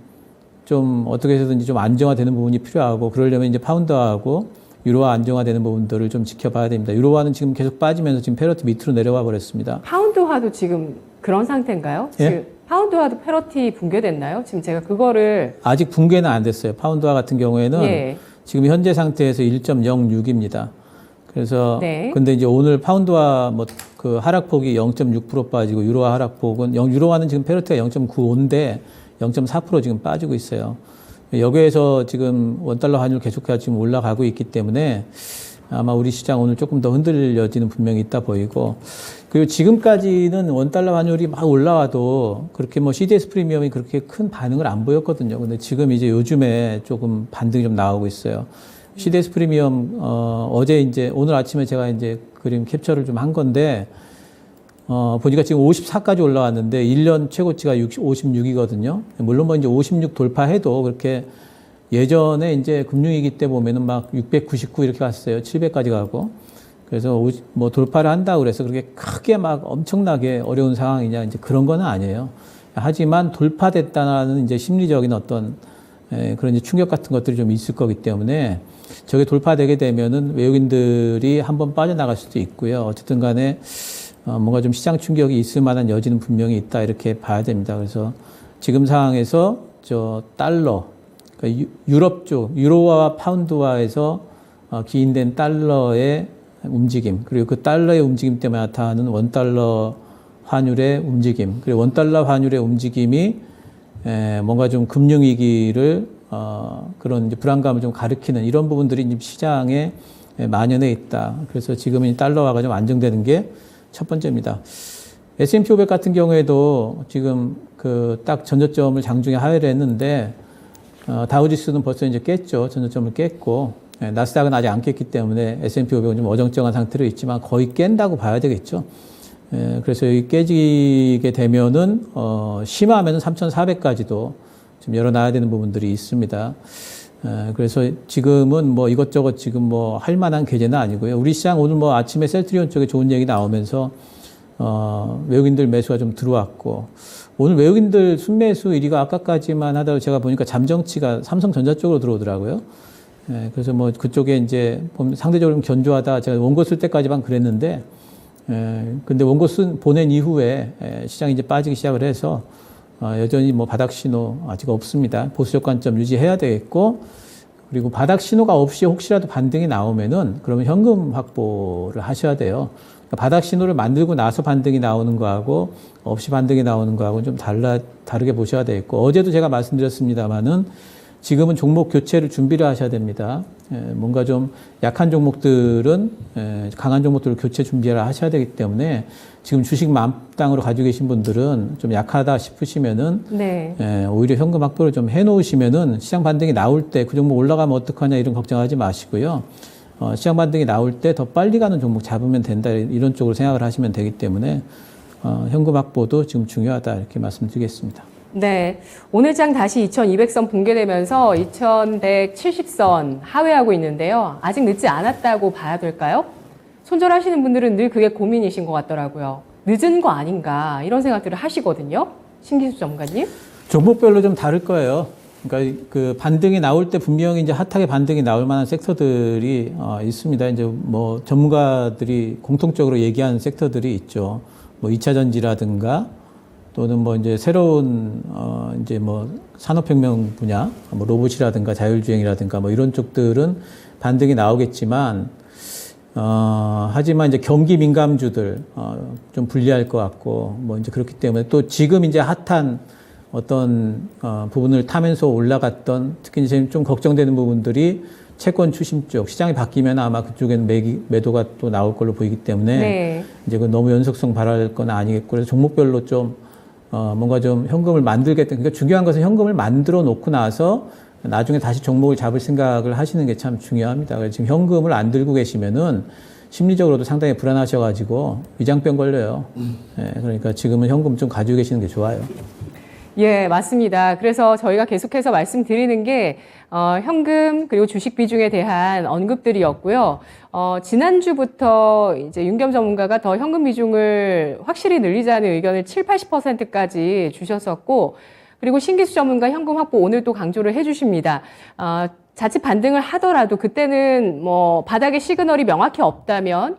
좀 어떻게 해서든지 좀 안정화되는 부분이 필요하고 그러려면 이제 파운드화하고 유로화 안정화되는 부분들을 좀 지켜봐야 됩니다. 유로화는 지금 계속 빠지면서 지금 페러티 밑으로 내려와 버렸습니다. 파운드화도 지금 그런 상태인가요? 예? 지금 파운드화도 페러티 붕괴됐나요? 지금 제가 그거를 아직 붕괴는 안 됐어요. 파운드화 같은 경우에는 예. 지금 현재 상태에서 1.06입니다. 그래서 네. 근데 이제 오늘 파운드화 뭐 그 하락폭이 0.6% 빠지고 유로화 하락폭은 유로화는 지금 페러티가 0.95인데 0.4% 지금 빠지고 있어요. 여기에서 지금 원달러 환율 계속해서 지금 올라가고 있기 때문에 아마 우리 시장 오늘 조금 더 흔들릴 여지는 분명히 있다 보이고 그리고 지금까지는 원달러 환율이 막 올라와도 그렇게 뭐 CDS 프리미엄이 그렇게 큰 반응을 안 보였거든요. 근데 지금 이제 요즘에 조금 반등이 좀 나오고 있어요. CDS 프리미엄 어제 이제 오늘 아침에 제가 이제 그림 캡처를 좀 한 건데 보니까 지금 54까지 올라왔는데 1년 최고치가 56이거든요. 물론 뭐 이제 56 돌파해도 그렇게 예전에 이제 금융위기 때 보면은 막 699 이렇게 갔어요. 700까지 가고. 그래서 뭐 돌파를 한다고 그래서 그렇게 크게 막 엄청나게 어려운 상황이냐 이제 그런 건 아니에요. 하지만 돌파됐다는 이제 심리적인 어떤 그런 이제 충격 같은 것들이 좀 있을 거기 때문에 저게 돌파되게 되면은 외국인들이 한번 빠져나갈 수도 있고요. 어쨌든 간에 뭔가 좀 시장 충격이 있을 만한 여지는 분명히 있다 이렇게 봐야 됩니다. 그래서 지금 상황에서 저 달러, 그러니까 유럽 쪽 유로와 파운드화에서 기인된 달러의 움직임 그리고 그 달러의 움직임 때문에 나타나는 원달러 환율의 움직임 그리고 원달러 환율의 움직임이 뭔가 좀 금융위기를 그런 이제 불안감을 좀 가리키는 이런 부분들이 이제 시장에 만연해 있다. 그래서 지금은 달러화가 좀 안정되는 게 첫 번째입니다. S&P 500 같은 경우에도 지금 그 딱 전저점을 장중에 하회를 했는데 다우지수는 벌써 이제 깼죠. 전저점을 깼고 나스닥은 아직 안 깼기 때문에 S&P 500은 좀 어정쩡한 상태로 있지만 거의 깬다고 봐야 되겠죠. 그래서 여기 깨지게 되면은 심하면은 3,400까지도 좀 열어놔야 되는 부분들이 있습니다. 그래서 지금은 뭐 이것저것 지금 뭐 할 만한 계제는 아니고요. 우리 시장 오늘 뭐 아침에 셀트리온 쪽에 좋은 얘기 나오면서 외국인들 매수가 좀 들어왔고 오늘 외국인들 순매수 1위가 아까까지만 하다가 제가 보니까 잠정치가 삼성전자 쪽으로 들어오더라고요. 그래서 뭐 그쪽에 이제 상대적으로 견조하다 제가 원고 쓸 때까지만 그랬는데 근데 원고 보낸 이후에 시장이 이제 빠지기 시작을 해서 여전히 뭐 바닥 신호 아직 없습니다. 보수적 관점 유지해야 되겠고 그리고 바닥 신호가 없이 혹시라도 반등이 나오면은 그러면 현금 확보를 하셔야 돼요. 그러니까 바닥 신호를 만들고 나서 반등이 나오는 거하고 없이 반등이 나오는 거하고는 좀 다르게 보셔야 되겠고 어제도 제가 말씀드렸습니다만은 지금은 종목 교체를 준비를 하셔야 됩니다. 뭔가 좀 약한 종목들은 강한 종목들을 교체 준비를 하셔야 되기 때문에 지금 주식 만땅으로 가지고 계신 분들은 좀 약하다 싶으시면은 네. 오히려 현금 확보를 좀 해놓으시면은 시장 반등이 나올 때 그 종목 올라가면 어떡하냐 이런 걱정하지 마시고요. 시장 반등이 나올 때 더 빨리 가는 종목 잡으면 된다 이런 쪽으로 생각을 하시면 되기 때문에 현금 확보도 지금 중요하다 이렇게 말씀드리겠습니다. 네. 오늘 장 다시 2200선 붕괴되면서 2170선 하회하고 있는데요. 아직 늦지 않았다고 봐야 될까요? 손절하시는 분들은 늘 그게 고민이신 것 같더라고요. 늦은 거 아닌가 이런 생각들을 하시거든요. 신기수 전문가님. 종목별로 좀 다를 거예요. 그러니까 그 반등이 나올 때 분명히 이제 핫하게 반등이 나올 만한 섹터들이 있습니다. 이제 뭐 전문가들이 공통적으로 얘기하는 섹터들이 있죠. 뭐 2차 전지라든가 또는 뭐 이제 새로운 이제 뭐 산업혁명 분야, 뭐 로봇이라든가 자율주행이라든가 뭐 이런 쪽들은 반등이 나오겠지만 하지만 이제 경기 민감주들 좀 불리할 것 같고 뭐 이제 그렇기 때문에 또 지금 이제 핫한 어떤 부분을 타면서 올라갔던 특히 이제 좀 걱정되는 부분들이 채권 추심 쪽 시장이 바뀌면 아마 그쪽에는 매도가 또 나올 걸로 보이기 때문에 네. 이제 그 너무 연속성 발할 건 아니겠고 그래서 종목별로 좀 뭔가 좀 현금을 만들겠다. 그러니까 중요한 것은 현금을 만들어 놓고 나서 나중에 다시 종목을 잡을 생각을 하시는 게 참 중요합니다. 그래서 지금 현금을 안 들고 계시면은 심리적으로도 상당히 불안하셔가지고 위장병 걸려요. 그러니까 지금은 현금 좀 가지고 계시는 게 좋아요. 예, 맞습니다. 그래서 저희가 계속해서 말씀드리는 게 현금 그리고 주식 비중에 대한 언급들이었고요. 지난주부터 이제 윤겸 전문가가 더 현금 비중을 확실히 늘리자는 의견을 80%까지 주셨었고, 그리고 신기수 전문가 현금 확보 오늘 또 강조를 해주십니다. 자칫 반등을 하더라도 그때는 뭐 바닥의 시그널이 명확히 없다면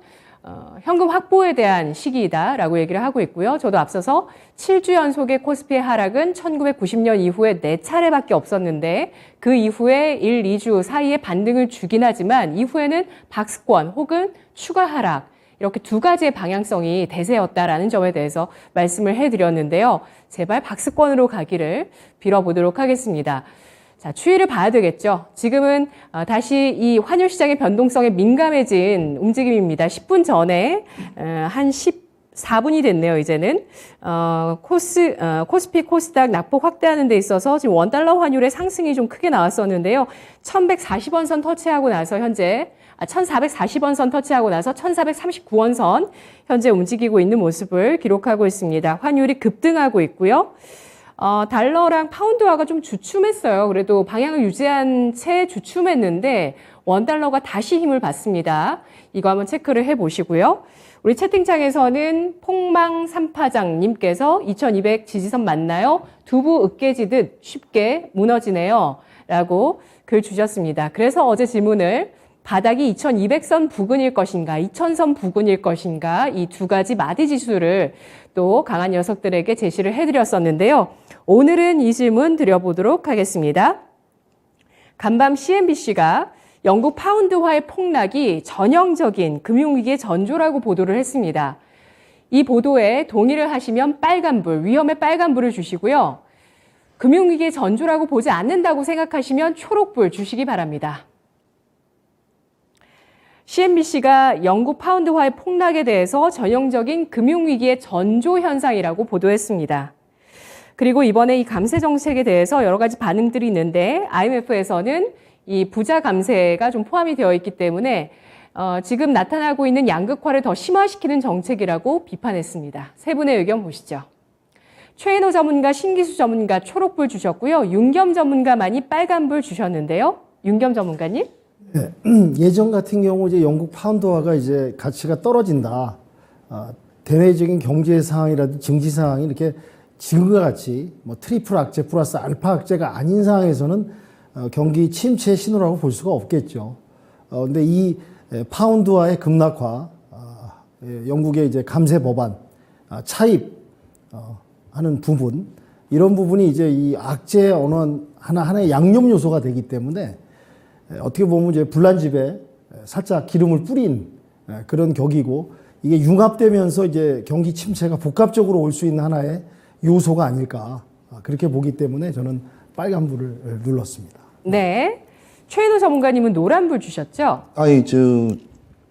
현금 확보에 대한 시기이다라고 얘기를 하고 있고요. 저도 앞서서 7주 연속의 코스피의 하락은 1990년 이후에 4차례밖에 없었는데 그 이후에 1, 2주 사이에 반등을 주긴 하지만 이후에는 박스권 혹은 추가 하락 이렇게 두 가지의 방향성이 대세였다라는 점에 대해서 말씀을 해드렸는데요. 제발 박스권으로 가기를 빌어보도록 하겠습니다. 자, 추이를 봐야 되겠죠. 지금은 다시 이 환율 시장의 변동성에 민감해진 움직임입니다. 10분 전에 한 14분이 됐네요, 이제는. 코스피, 코스닥 낙폭 확대하는 데 있어서 지금 원달러 환율의 상승이 좀 크게 나왔었는데요. 1140원 선 터치하고 나서 현재 1440원 선 터치하고 나서 1439원 선 현재 움직이고 있는 모습을 기록하고 있습니다. 환율이 급등하고 있고요. 달러랑 파운드화가 좀 주춤했어요. 그래도 방향을 유지한 채 주춤했는데 원달러가 다시 힘을 받습니다. 이거 한번 체크를 해보시고요. 우리 채팅창에서는 폭망 삼파장님께서 2200 지지선 맞나요? 두부 으깨지듯 쉽게 무너지네요. 라고 글 주셨습니다. 그래서 어제 질문을 바닥이 2200선 부근일 것인가, 2000선 부근일 것인가 이 두 가지 마디 지수를 또 강한 녀석들에게 제시를 해드렸었는데요. 오늘은 이 질문 드려보도록 하겠습니다. 간밤 CNBC가 영국 파운드화의 폭락이 전형적인 금융위기의 전조라고 보도를 했습니다. 이 보도에 동의를 하시면 빨간불, 위험의 빨간불을 주시고요. 금융위기의 전조라고 보지 않는다고 생각하시면 초록불 주시기 바랍니다. CNBC가 영국 파운드화의 폭락에 대해서 전형적인 금융위기의 전조 현상이라고 보도했습니다. 그리고 이번에 이 감세 정책에 대해서 여러 가지 반응들이 있는데 IMF에서는 이 부자 감세가 좀 포함이 되어 있기 때문에 지금 나타나고 있는 양극화를 더 심화시키는 정책이라고 비판했습니다. 세 분의 의견 보시죠. 최인호 전문가, 신기수 전문가 초록불 주셨고요. 윤겸 전문가만이 빨간불 주셨는데요. 윤겸 전문가님. 네, 예전 같은 경우 이제 영국 파운드화가 이제 가치가 떨어진다. 대외적인 경제 상황이라든지 증시 상황이 이렇게 지금과 같이 뭐 트리플 악재 플러스 알파 악재가 아닌 상황에서는 경기 침체 신호라고 볼 수가 없겠죠. 근데 이 파운드화의 급락화, 영국의 이제 감세 법안, 차입 하는 부분, 이런 부분이 이제 이 악재 어느 하나의 양념 요소가 되기 때문에 어떻게 보면 이제 불난집에 살짝 기름을 뿌린 그런 격이고, 이게 융합되면서 이제 경기 침체가 복합적으로 올 수 있는 하나의 요소가 아닐까, 그렇게 보기 때문에 저는 빨간불을 눌렀습니다. 네. 최인호 전문가님은 노란불 주셨죠? 아니,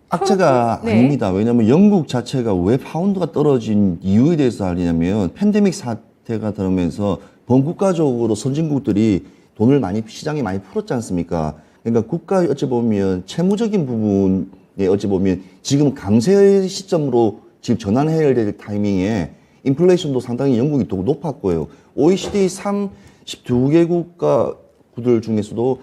악재가 네. 아닙니다. 왜냐하면 영국 자체가 왜 파운드가 떨어진 이유에 대해서 알리냐면 팬데믹 사태가 들어오면서 범국가적으로 선진국들이 돈을 시장에 많이 풀었지 않습니까? 그러니까 국가의 어찌 보면 채무적인 부분에 어찌 보면 지금 감세 시점으로 지금 전환해야 될 타이밍에 인플레이션도 상당히 영국이 더 높았고요. OECD 32개 국가들 중에서도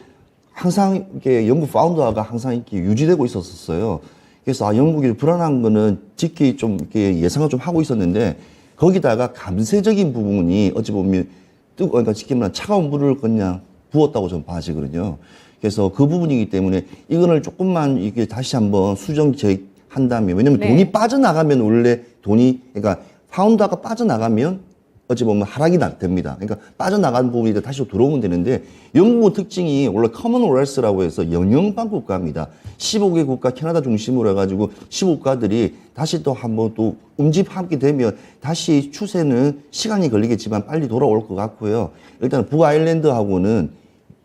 항상 이렇게 영국 파운드화가 항상 이렇게 유지되고 있었어요. 그래서 영국이 불안한 거는 직히 좀 이렇게 예상을 좀 하고 있었는데, 거기다가 감세적인 부분이 어찌 보면 그러니까 쉽게 말하면 차가운 물을 그냥 부었다고 저는 봐지거든요. 그래서 그 부분이기 때문에 이거를 조금만 이게 다시 한번 수정한다면, 왜냐면 네. 돈이 빠져나가면 원래 그러니까 파운드가 빠져나가면 어찌 보면 하락이 됩니다. 그러니까 빠져나간 부분이 다시 들어오면 되는데, 영국의 특징이 원래 커먼웰스라고 해서 영연방 국가입니다. 15개 국가 캐나다 중심으로 해가지고 15국가들이 다시 또 한번 또 움집하게 되면 다시 추세는 시간이 걸리겠지만 빨리 돌아올 것 같고요. 일단 북아일랜드하고는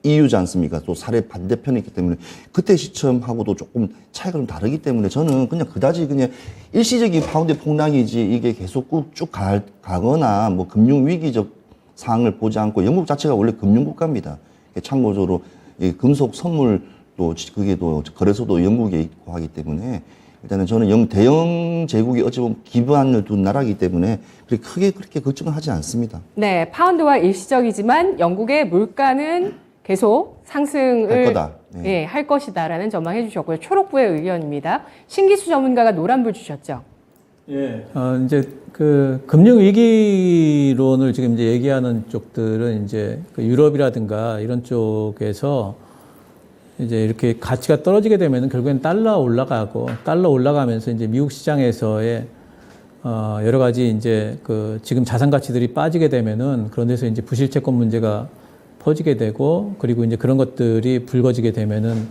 EU지 않습니까? 또 사례 반대편에 있기 때문에 그때 시점하고도 조금 차이가 좀 다르기 때문에 저는 그냥 그다지 그냥 일시적인 파운드 폭락이지 이게 계속 쭉 가거나 뭐 금융 위기적 상황을 보지 않고, 영국 자체가 원래 금융국가입니다. 참고적으로 금속 선물도 그게 또 거래소도 영국에 있고 하기 때문에 일단은 저는 대영 제국이 어찌 보면 기반을 둔 나라이기 때문에 크게 그렇게 걱정을 하지 않습니다. 네, 파운드화 일시적이지만 영국의 물가는 계속 상승을 할 거다. 네. 예, 할 것이다라는 전망해 주셨고요. 초록부의 의견입니다. 신기수 전문가가 노란불 주셨죠. 예. 이제 그 금융 위기론을 지금 이제 얘기하는 쪽들은 이제 그 유럽이라든가 이런 쪽에서 이제 이렇게 가치가 떨어지게 되면은 결국엔 달러 올라가면서 이제 미국 시장에서의 여러 가지 이제 그 지금 자산 가치들이 빠지게 되면은 그런 데서 이제 부실 채권 문제가 퍼지게 되고, 그리고 이제 그런 것들이 불거지게 되면은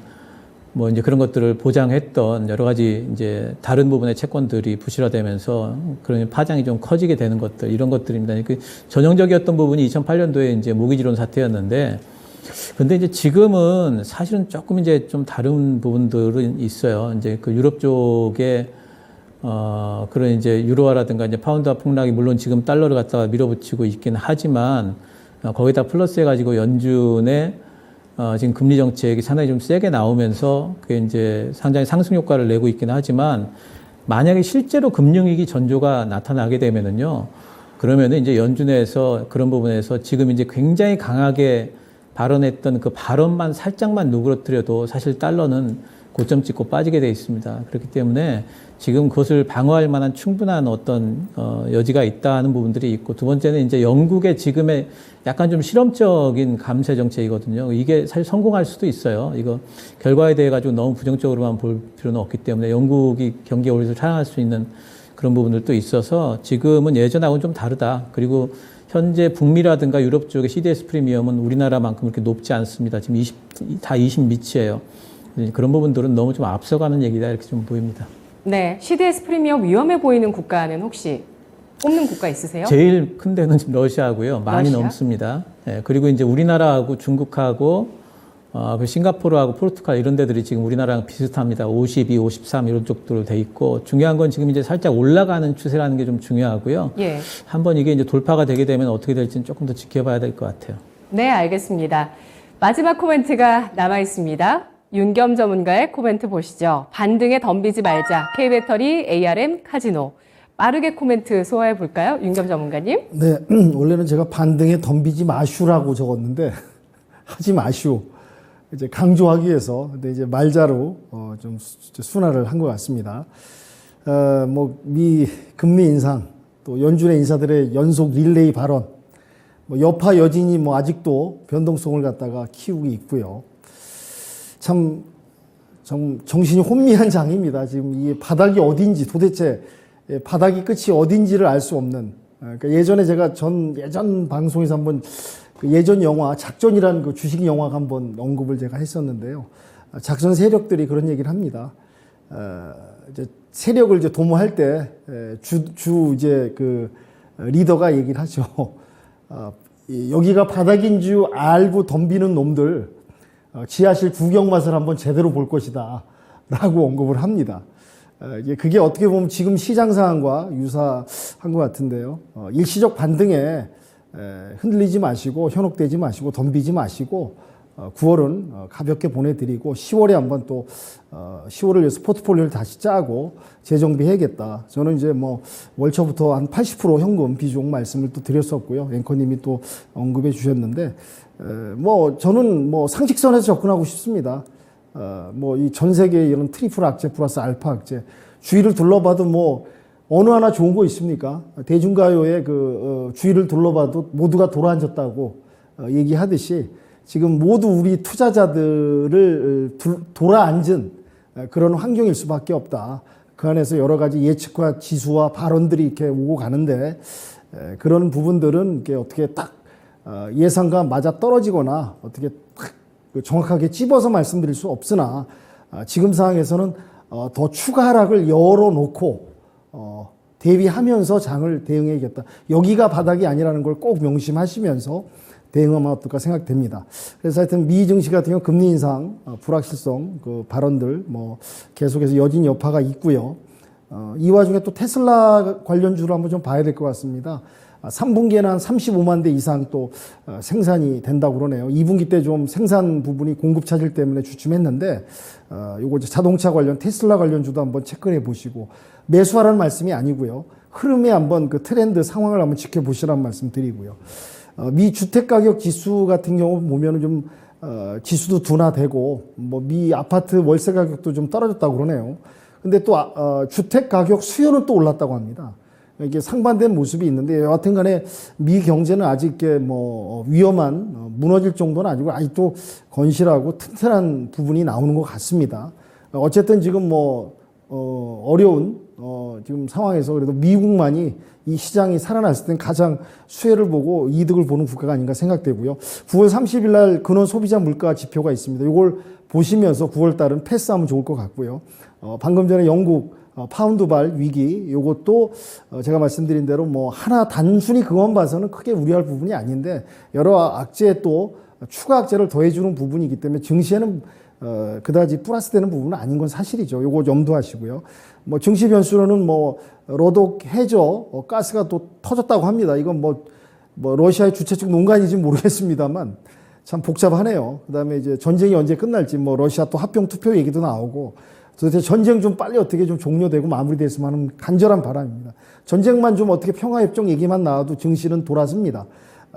뭐 이제 그런 것들을 보장했던 여러 가지 이제 다른 부분의 채권들이 부실화되면서 그런 파장이 좀 커지게 되는 것들, 이런 것들입니다. 그 전형적이었던 부분이 2008년도에 이제 모기지론 사태였는데, 근데 이제 지금은 사실은 조금 이제 좀 다른 부분들은 있어요. 이제 그 유럽 쪽에 그런 이제 유로화라든가 이제 파운드화 폭락이 물론 지금 달러를 갖다가 밀어붙이고 있긴 하지만, 거기다 플러스 해가지고 연준의 지금 금리 정책이 상당히 좀 세게 나오면서 그게 이제 상당히 상승 효과를 내고 있긴 하지만, 만약에 실제로 금융위기 전조가 나타나게 되면은요, 그러면은 이제 연준에서 그런 부분에서 지금 이제 굉장히 강하게 발언했던 그 발언만 살짝만 누그러뜨려도 사실 달러는 고점 찍고 빠지게 돼 있습니다. 그렇기 때문에 지금 그것을 방어할 만한 충분한 어떤 여지가 있다는 부분들이 있고, 두 번째는 이제 영국의 지금의 약간 좀 실험적인 감세 정책이거든요. 이게 사실 성공할 수도 있어요. 이거 결과에 대해 가지고 너무 부정적으로만 볼 필요는 없기 때문에 영국이 경기에 오히려 살아날 수 있는 그런 부분들도 있어서 지금은 예전하고는 좀 다르다. 그리고 현재 북미라든가 유럽 쪽의 CDS 프리미엄은 우리나라만큼 그렇게 높지 않습니다. 지금 20 미치예요. 그런 부분들은 너무 좀 앞서가는 얘기다 이렇게 좀 보입니다. 네, CDS 프리미엄 위험해 보이는 국가는 혹시 꼽는 국가 있으세요? 제일 큰 데는 지금 러시아고요. 많이 러시아? 넘습니다. 예, 그리고 이제 우리나라하고 중국하고 그 싱가포르하고 포르투갈 이런 데들이 지금 우리나라랑 비슷합니다. 52, 53 이런 쪽으로 돼 있고 중요한 건 지금 이제 살짝 올라가는 추세라는 게 좀 중요하고요. 예. 한번 이게 이제 돌파가 되게 되면 어떻게 될지는 조금 더 지켜봐야 될 것 같아요. 네, 알겠습니다. 마지막 코멘트가 남아 있습니다. 윤겸 전문가의 코멘트 보시죠. 반등에 덤비지 말자. K배터리, ARM, 카지노. 빠르게 코멘트 소화해 볼까요? 윤겸 전문가님. 네, 원래는 제가 반등에 덤비지 마슈라고 적었는데 하지 마슈. 이제 강조하기 위해서 근데 이제 말자로 좀 순화를 한 것 같습니다. 미 금리 인상 또 연준의 인사들의 연속 릴레이 발언, 여파 여진이 아직도 변동성을 갖다가 키우고 있고요. 참 정신이 혼미한 장입니다. 지금 이 바닥이 어딘지 도대체 바닥이 끝이 어딘지를 알 수 없는. 그러니까 예전에 제가 예전 방송에서 한번 그 예전 영화 작전이라는 그 주식 영화가 한번 언급을 제가 했었는데요. 작전 세력들이 그런 얘기를 합니다. 이제 세력을 이제 도모할 때 이제 그 리더가 얘기를 하죠. 여기가 바닥인 줄 알고 덤비는 놈들 지하실 구경맛을 한번 제대로 볼 것이다 라고 언급을 합니다. 그게 어떻게 보면 지금 시장 상황과 유사한 것 같은데요. 일시적 반등에 흔들리지 마시고 현혹되지 마시고 덤비지 마시고 9월은 가볍게 보내드리고 10월에 한번 또 10월을 위해서 포트폴리오를 다시 짜고 재정비해야겠다. 저는 이제 월초부터 한 80% 현금 비중 말씀을 또 드렸었고요. 앵커님이 또 언급해 주셨는데 저는 상식선에서 접근하고 싶습니다. 이 전 세계 이런 트리플 악재 플러스 알파 악재 주위를 둘러봐도 어느 하나 좋은 거 있습니까? 대중가요의 주위를 둘러봐도 모두가 돌아앉았다고 얘기하듯이 지금 모두 우리 투자자들을 돌아앉은 그런 환경일 수밖에 없다. 그 안에서 여러 가지 예측과 지수와 발언들이 이렇게 오고 가는데 그런 부분들은 이렇게 어떻게 딱 예상과 맞아 떨어지거나 어떻게 딱 정확하게 찝어서 말씀드릴 수 없으나 지금 상황에서는 더 추가 하락을 열어놓고 대비하면서 장을 대응해야겠다. 여기가 바닥이 아니라는 걸 꼭 명심하시면서 대응하면 어떨까 생각됩니다. 그래서 하여튼 미 증시 같은 경우 금리 인상, 불확실성, 그 발언들 계속해서 여진 여파가 있고요. 이 와중에 또 테슬라 관련주를 한번 좀 봐야 될 것 같습니다. 3분기에는 한 35만 대 이상 또 생산이 된다고 그러네요. 2분기 때 좀 생산 부분이 공급 차질 때문에 주춤했는데 요거 자동차 관련 테슬라 관련주도 한번 체크해 보시고 매수하라는 말씀이 아니고요. 흐름에 한번 그 트렌드 상황을 한번 지켜보시라는 말씀 드리고요. 미 주택가격 지수 같은 경우 보면은 좀 지수도 둔화되고 미 아파트 월세 가격도 좀 떨어졌다고 그러네요. 근데 또 주택가격 수요는 또 올랐다고 합니다. 이게 상반된 모습이 있는데 여하튼 간에 미 경제는 아직 위험한 무너질 정도는 아니고 아직도 건실하고 튼튼한 부분이 나오는 것 같습니다. 어쨌든 지금 어려운 지금 상황에서 그래도 미국만이 이 시장이 살아났을 땐 가장 수혜를 보고 이득을 보는 국가가 아닌가 생각되고요. 9월 30일 날 근원 소비자 물가 지표가 있습니다. 이걸 보시면서 9월 달은 패스하면 좋을 것 같고요. 방금 전에 영국 파운드발 위기 요것도 제가 말씀드린 대로 하나 단순히 그것만 봐서는 크게 우려할 부분이 아닌데 여러 악재 또 추가 악재를 더해주는 부분이기 때문에 증시에는 그다지 플러스 되는 부분은 아닌 건 사실이죠. 요거 염두하시고요. 증시 변수로는 러독 해저 가스가 또 터졌다고 합니다. 이건 러시아의 주최 측 농간인지 모르겠습니다만 참 복잡하네요. 그다음에 이제 전쟁이 언제 끝날지 러시아 또 합병 투표 얘기도 나오고 도대체 전쟁 좀 빨리 어떻게 좀 종료되고 마무리됐으면 하는 간절한 바람입니다. 전쟁만 좀 어떻게 평화협정 얘기만 나와도 증시는 돌아섭니다.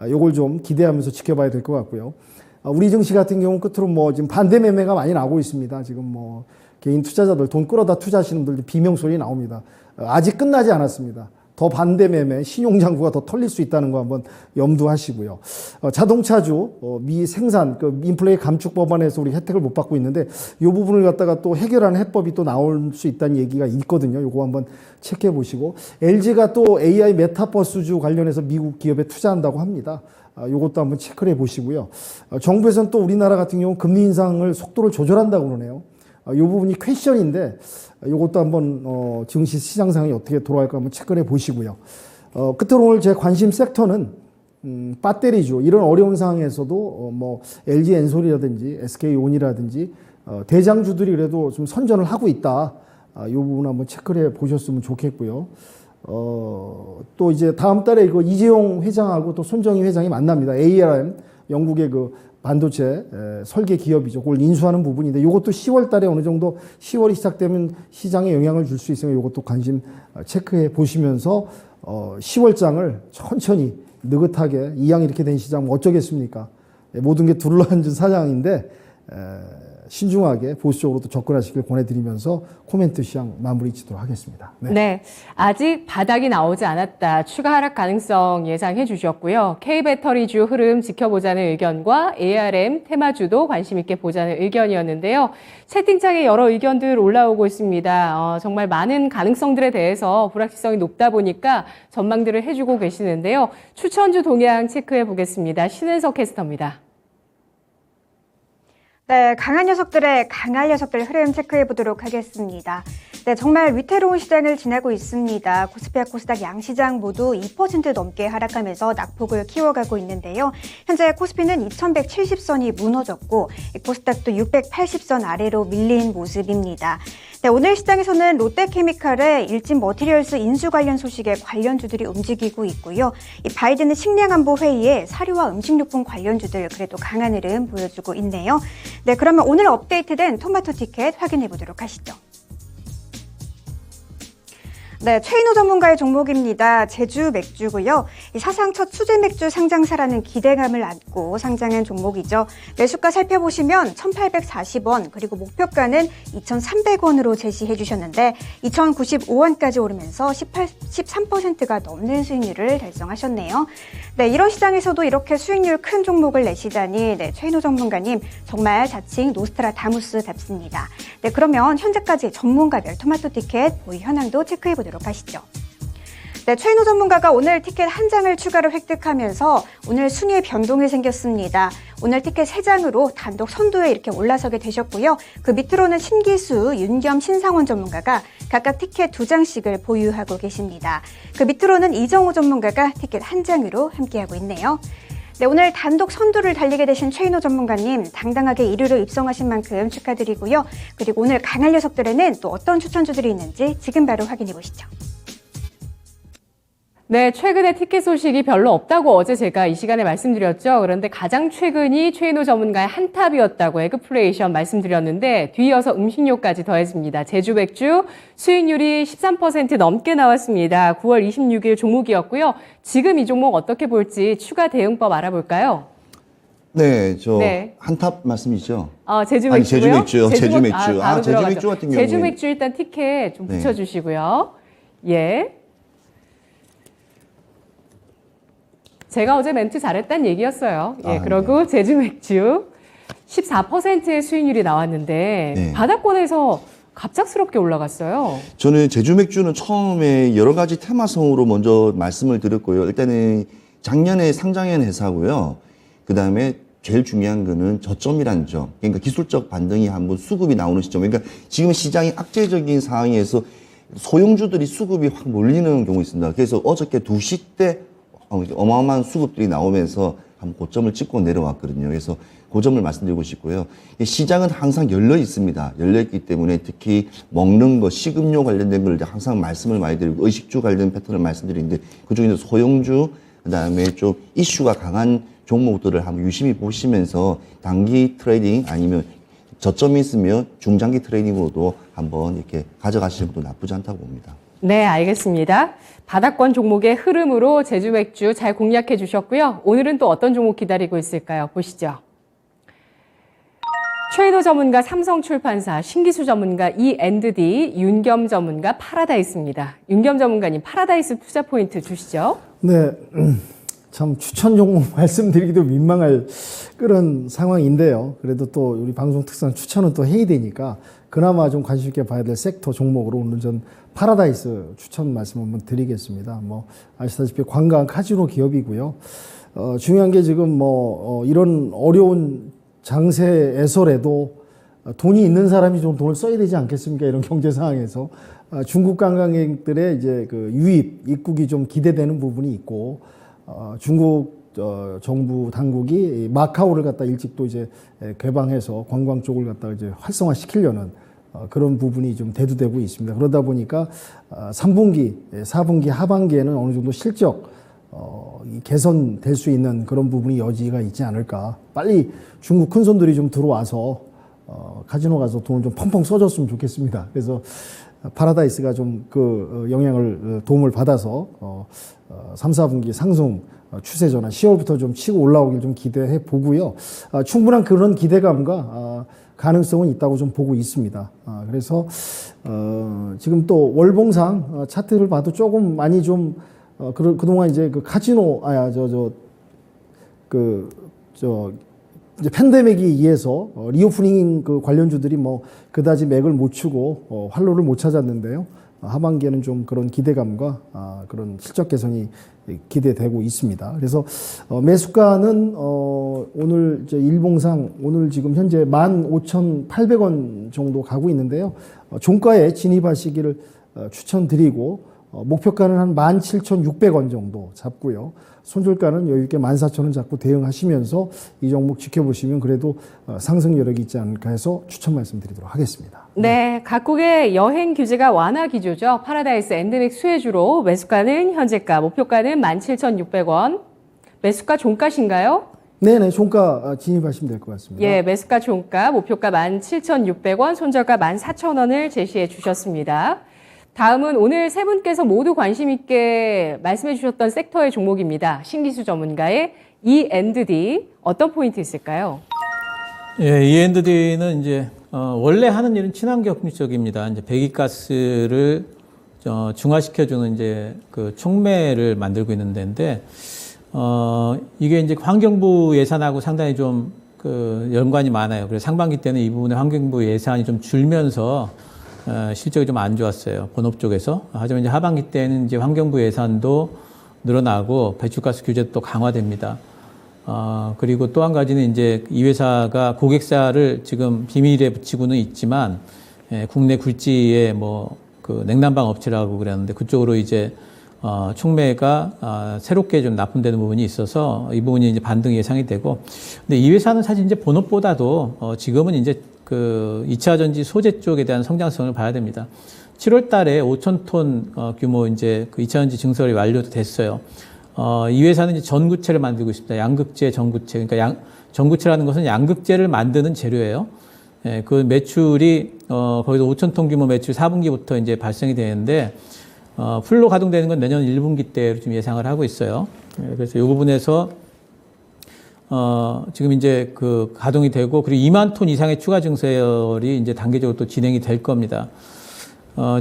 요걸 좀 기대하면서 지켜봐야 될 것 같고요. 우리 증시 같은 경우는 끝으로 지금 반대 매매가 많이 나오고 있습니다. 지금 개인 투자자들 돈 끌어다 투자하시는 분들 비명소리 나옵니다. 아직 끝나지 않았습니다. 더 반대 매매, 신용장구가 더 털릴 수 있다는 거 한번 염두하시고요. 자동차주, 미 생산, 인플레이 감축 법안에서 우리 혜택을 못 받고 있는데 이 부분을 갖다가 또 해결하는 해법이 또 나올 수 있다는 얘기가 있거든요. 요거 한번 체크해 보시고 LG가 또 AI 메타버스주 관련해서 미국 기업에 투자한다고 합니다. 요것도 한번 체크를 해 보시고요. 정부에서는 또 우리나라 같은 경우 금리 인상을 속도를 조절한다고 그러네요. 이 부분이 퀘션인데 이것도 한번 증시 시장 상황이 어떻게 돌아갈까 한번 체크해 보시고요. 끝으로 오늘 제 관심 섹터는 배터리주 이런 어려운 상황에서도 뭐 LG 엔솔이라든지 SK온이라든지 대장주들이 그래도 좀 선전을 하고 있다. 이 부분 한번 체크를 해 보셨으면 좋겠고요. 또 이제 다음 달에 이거 이재용 회장하고 또 손정희 회장이 만납니다. ARM 영국의 그 반도체 설계 기업이죠. 그걸 인수하는 부분인데 이것도 10월 달에 어느 정도 10월이 시작되면 시장에 영향을 줄 수 있으면 이것도 관심 체크해 보시면서 10월장을 천천히 느긋하게 이왕 이렇게 된 시장 뭐 어쩌겠습니까? 모든 게 둘러앉은 사장인데 신중하게 보수적으로도 접근하시길 권해드리면서 코멘트 시장 마무리 짓도록 하겠습니다. 네. 아직 바닥이 나오지 않았다. 추가 하락 가능성 예상해 주셨고요. K배터리주 흐름 지켜보자는 의견과 ARM 테마주도 관심 있게 보자는 의견이었는데요. 채팅창에 여러 의견들 올라오고 있습니다. 정말 많은 가능성들에 대해서 불확실성이 높다 보니까 전망들을 해주고 계시는데요. 추천주 동향 체크해 보겠습니다. 신은석 캐스터입니다. 네, 강한 녀석들의 강한 녀석들 흐름 체크해 보도록 하겠습니다. 네, 정말 위태로운 시장을 지나고 있습니다. 코스피와 코스닥 양시장 모두 2% 넘게 하락하면서 낙폭을 키워가고 있는데요. 현재 코스피는 2170선이 무너졌고 코스닥도 680선 아래로 밀린 모습입니다. 네, 오늘 시장에서는 롯데케미칼의 일진 머티리얼스 인수 관련 소식에 관련주들이 움직이고 있고요. 이 바이든의 식량안보 회의에 사료와 음식료품 관련주들 그래도 강한 흐름 보여주고 있네요. 네, 그러면 오늘 업데이트된 토마토 티켓 확인해 보도록 하시죠. 네, 최인호 전문가의 종목입니다. 제주 맥주고요. 이 사상 첫 수제 맥주 상장사라는 기대감을 안고 상장한 종목이죠. 매수가 살펴보시면 1,840원 그리고 목표가는 2,300원으로 제시해 주셨는데 2,095원까지 오르면서 13%가 넘는 수익률을 달성하셨네요. 네, 이런 시장에서도 이렇게 수익률 큰 종목을 내시다니 네, 최인호 전문가님 정말 자칭 노스트라다무스답습니다. 네, 그러면 현재까지 전문가별 토마토 티켓 보유 현황도 체크해 보도록 하시죠. 네, 최인호 전문가가 오늘 티켓 한 장을 추가로 획득하면서 오늘 순위에 변동이 생겼습니다. 오늘 티켓 3장으로 단독 선두에 이렇게 올라서게 되셨고요. 그 밑으로는 신기수, 윤겸, 신상원 전문가가 각각 티켓 2장씩을 보유하고 계십니다. 그 밑으로는 이정호 전문가가 티켓 1장으로 함께하고 있네요. 네, 오늘 단독 선두를 달리게 되신 최인호 전문가님 당당하게 1위로 입성하신 만큼 축하드리고요. 그리고 오늘 강한 녀석들에는 또 어떤 추천주들이 있는지 지금 바로 확인해 보시죠. 네, 최근에 티켓 소식이 별로 없다고 어제 제가 이 시간에 말씀드렸죠. 그런데 가장 최근이 최인호 전문가의 한탑이었다고 에그플레이션 말씀드렸는데 뒤이어서 음식료까지 더해집니다. 제주 맥주 수익률이 13% 넘게 나왔습니다. 9월 26일 종목이었고요. 지금 이 종목 어떻게 볼지 추가 대응법 알아볼까요? 네, 네. 한탑 말씀이죠? 제주 맥주고요. 아니, 제주 맥주요. 제주 맥주. 바로 제주 들어가죠. 맥주 같은 경우에. 제주 맥주 일단 티켓 좀 네. 붙여주시고요. 예. 제가 어제 멘트 잘했다는 얘기였어요. 예, 그리고 네. 제주 맥주 14%의 수익률이 나왔는데 네. 바닥권에서 갑작스럽게 올라갔어요. 저는 제주 맥주는 처음에 여러 가지 테마성으로 먼저 말씀을 드렸고요. 일단은 작년에 상장한 회사고요. 그 다음에 제일 중요한 거는 저점이라는 점. 그러니까 기술적 반등이 한번 수급이 나오는 시점. 그러니까 지금 시장이 악재적인 상황에서 소형주들이 수급이 확 몰리는 경우가 있습니다. 그래서 어저께 2시 때 어마어마한 수급들이 나오면서 한 고점을 찍고 내려왔거든요. 그래서 고점을 말씀드리고 싶고요. 시장은 항상 열려 있습니다. 열려 있기 때문에 특히 먹는 거, 식음료 관련된 걸 항상 말씀을 많이 드리고 의식주 관련 패턴을 말씀드리는데 그중에서 소형주, 그다음에 좀 이슈가 강한 종목들을 한번 유심히 보시면서 단기 트레이딩 아니면 저점이 있으면 중장기 트레이딩으로도 한번 이렇게 가져가시는 것도 나쁘지 않다고 봅니다. 네, 알겠습니다. 바닥권 종목의 흐름으로 제주 맥주 잘 공략해 주셨고요. 오늘은 또 어떤 종목 기다리고 있을까요? 보시죠. 최인호 전문가 삼성출판사, 신기수 전문가 E&D, 윤겸 전문가 파라다이스입니다. 윤겸 전문가님, 파라다이스 투자 포인트 주시죠. 네, 참 추천 종목 말씀드리기도 민망할 그런 상황인데요. 그래도 또 우리 방송 특성 추천은 또 해야 되니까 그나마 좀 관심 있게 봐야 될 섹터 종목으로 오늘 전 파라다이스 추천 말씀 한번 드리겠습니다. 뭐 아시다시피 관광 카지노 기업이고요. 중요한 게 지금 이런 어려운 장세에서라도 돈이 있는 사람이 좀 돈을 써야 되지 않겠습니까? 이런 경제 상황에서 중국 관광객들의 이제 그 유입, 입국이 좀 기대되는 부분이 있고 중국 정부 당국이 마카오를 갖다 일찍 또 이제 개방해서 관광 쪽을 갖다 이제 활성화시키려는 그런 부분이 좀 대두되고 있습니다. 그러다 보니까 3분기, 4분기 하반기에는 어느 정도 실적 개선될 수 있는 그런 부분이 여지가 있지 않을까. 빨리 중국 큰 손들이 좀 들어와서 카지노 가서 돈을 좀 펑펑 써줬으면 좋겠습니다. 그래서 파라다이스가 좀 그 영향을 도움을 받아서 3, 4분기 상승 추세전환 10월부터 좀 치고 올라오길 좀 기대해 보고요. 충분한 그런 기대감과 가능성은 있다고 좀 보고 있습니다. 그래서 지금 또 월봉상 차트를 봐도 조금 많이 좀 그동안 이제 그 카지노 이제 팬데믹에 의해서 리오프닝 그 관련주들이 뭐 그다지 맥을 못 추고 활로를 못 찾았는데요. 하반기에는 좀 그런 기대감과 그런 실적 개선이 기대되고 있습니다. 그래서 매수가는 오늘 이제 일봉상 오늘 지금 현재 15,800원 정도 가고 있는데요. 종가에 진입하시기를 추천드리고 목표가는 한 17,600원 정도 잡고요. 손절가는 여유있게 14,000원 잡고 대응하시면서 이 종목 지켜보시면 그래도 상승 여력이 있지 않을까 해서 추천 말씀드리도록 하겠습니다. 네, 각국의 여행 규제가 완화 기조죠. 파라다이스 엔드믹 수혜주로 매수가는 현재가, 목표가는 17,600원. 매수가 종가신가요? 네네, 종가 진입하시면 될 것 같습니다. 예, 매수가 종가, 목표가 17,600원, 손절가 14,000원을 제시해 주셨습니다. 다음은 오늘 세 분께서 모두 관심 있게 말씀해 주셨던 섹터의 종목입니다. 신기수 전문가의 E&D 어떤 포인트 있을까요? 예, E&D는 이제 원래 하는 일은 친환경 쪽입니다. 이제 배기가스를 중화시켜주는 이제 그 촉매를 만들고 있는 데인데 이게 이제 환경부 예산하고 상당히 좀 그 연관이 많아요. 그래서 상반기 때는 이 부분에 환경부 예산이 좀 줄면서 실적이 좀 안 좋았어요. 본업 쪽에서. 하지만 이제 하반기 때는 이제 환경부 예산도 늘어나고 배출가스 규제도 또 강화됩니다. 그리고 또 한 가지는 이제 이 회사가 고객사를 지금 비밀에 붙이고는 있지만, 국내 굴지의 뭐 그 냉난방 업체라고 그랬는데 그쪽으로 이제 촉매가 새롭게 좀 납품되는 부분이 있어서 이 부분이 이제 반등 예상이 되고, 근데 이 회사는 사실 이제 본업보다도 지금은 이제 그 2차 전지 소재 쪽에 대한 성장성을 봐야 됩니다. 7월 달에 5,000톤 규모 이제 그 2차 전지 증설이 완료도 됐어요. 이 회사는 이제 전구체를 만들고 있습니다. 양극재 전구체. 그러니까 전구체라는 것은 양극재를 만드는 재료예요. 예, 그 매출이 거기서 5,000톤 규모 매출 4분기부터 이제 발생이 되는데 풀로 가동되는 건 내년 1분기 때로 좀 예상을 하고 있어요. 예, 그래서 이 부분에서 지금 이제 그 가동이 되고, 그리고 2만 톤 이상의 추가 증설이 이제 단계적으로 또 진행이 될 겁니다.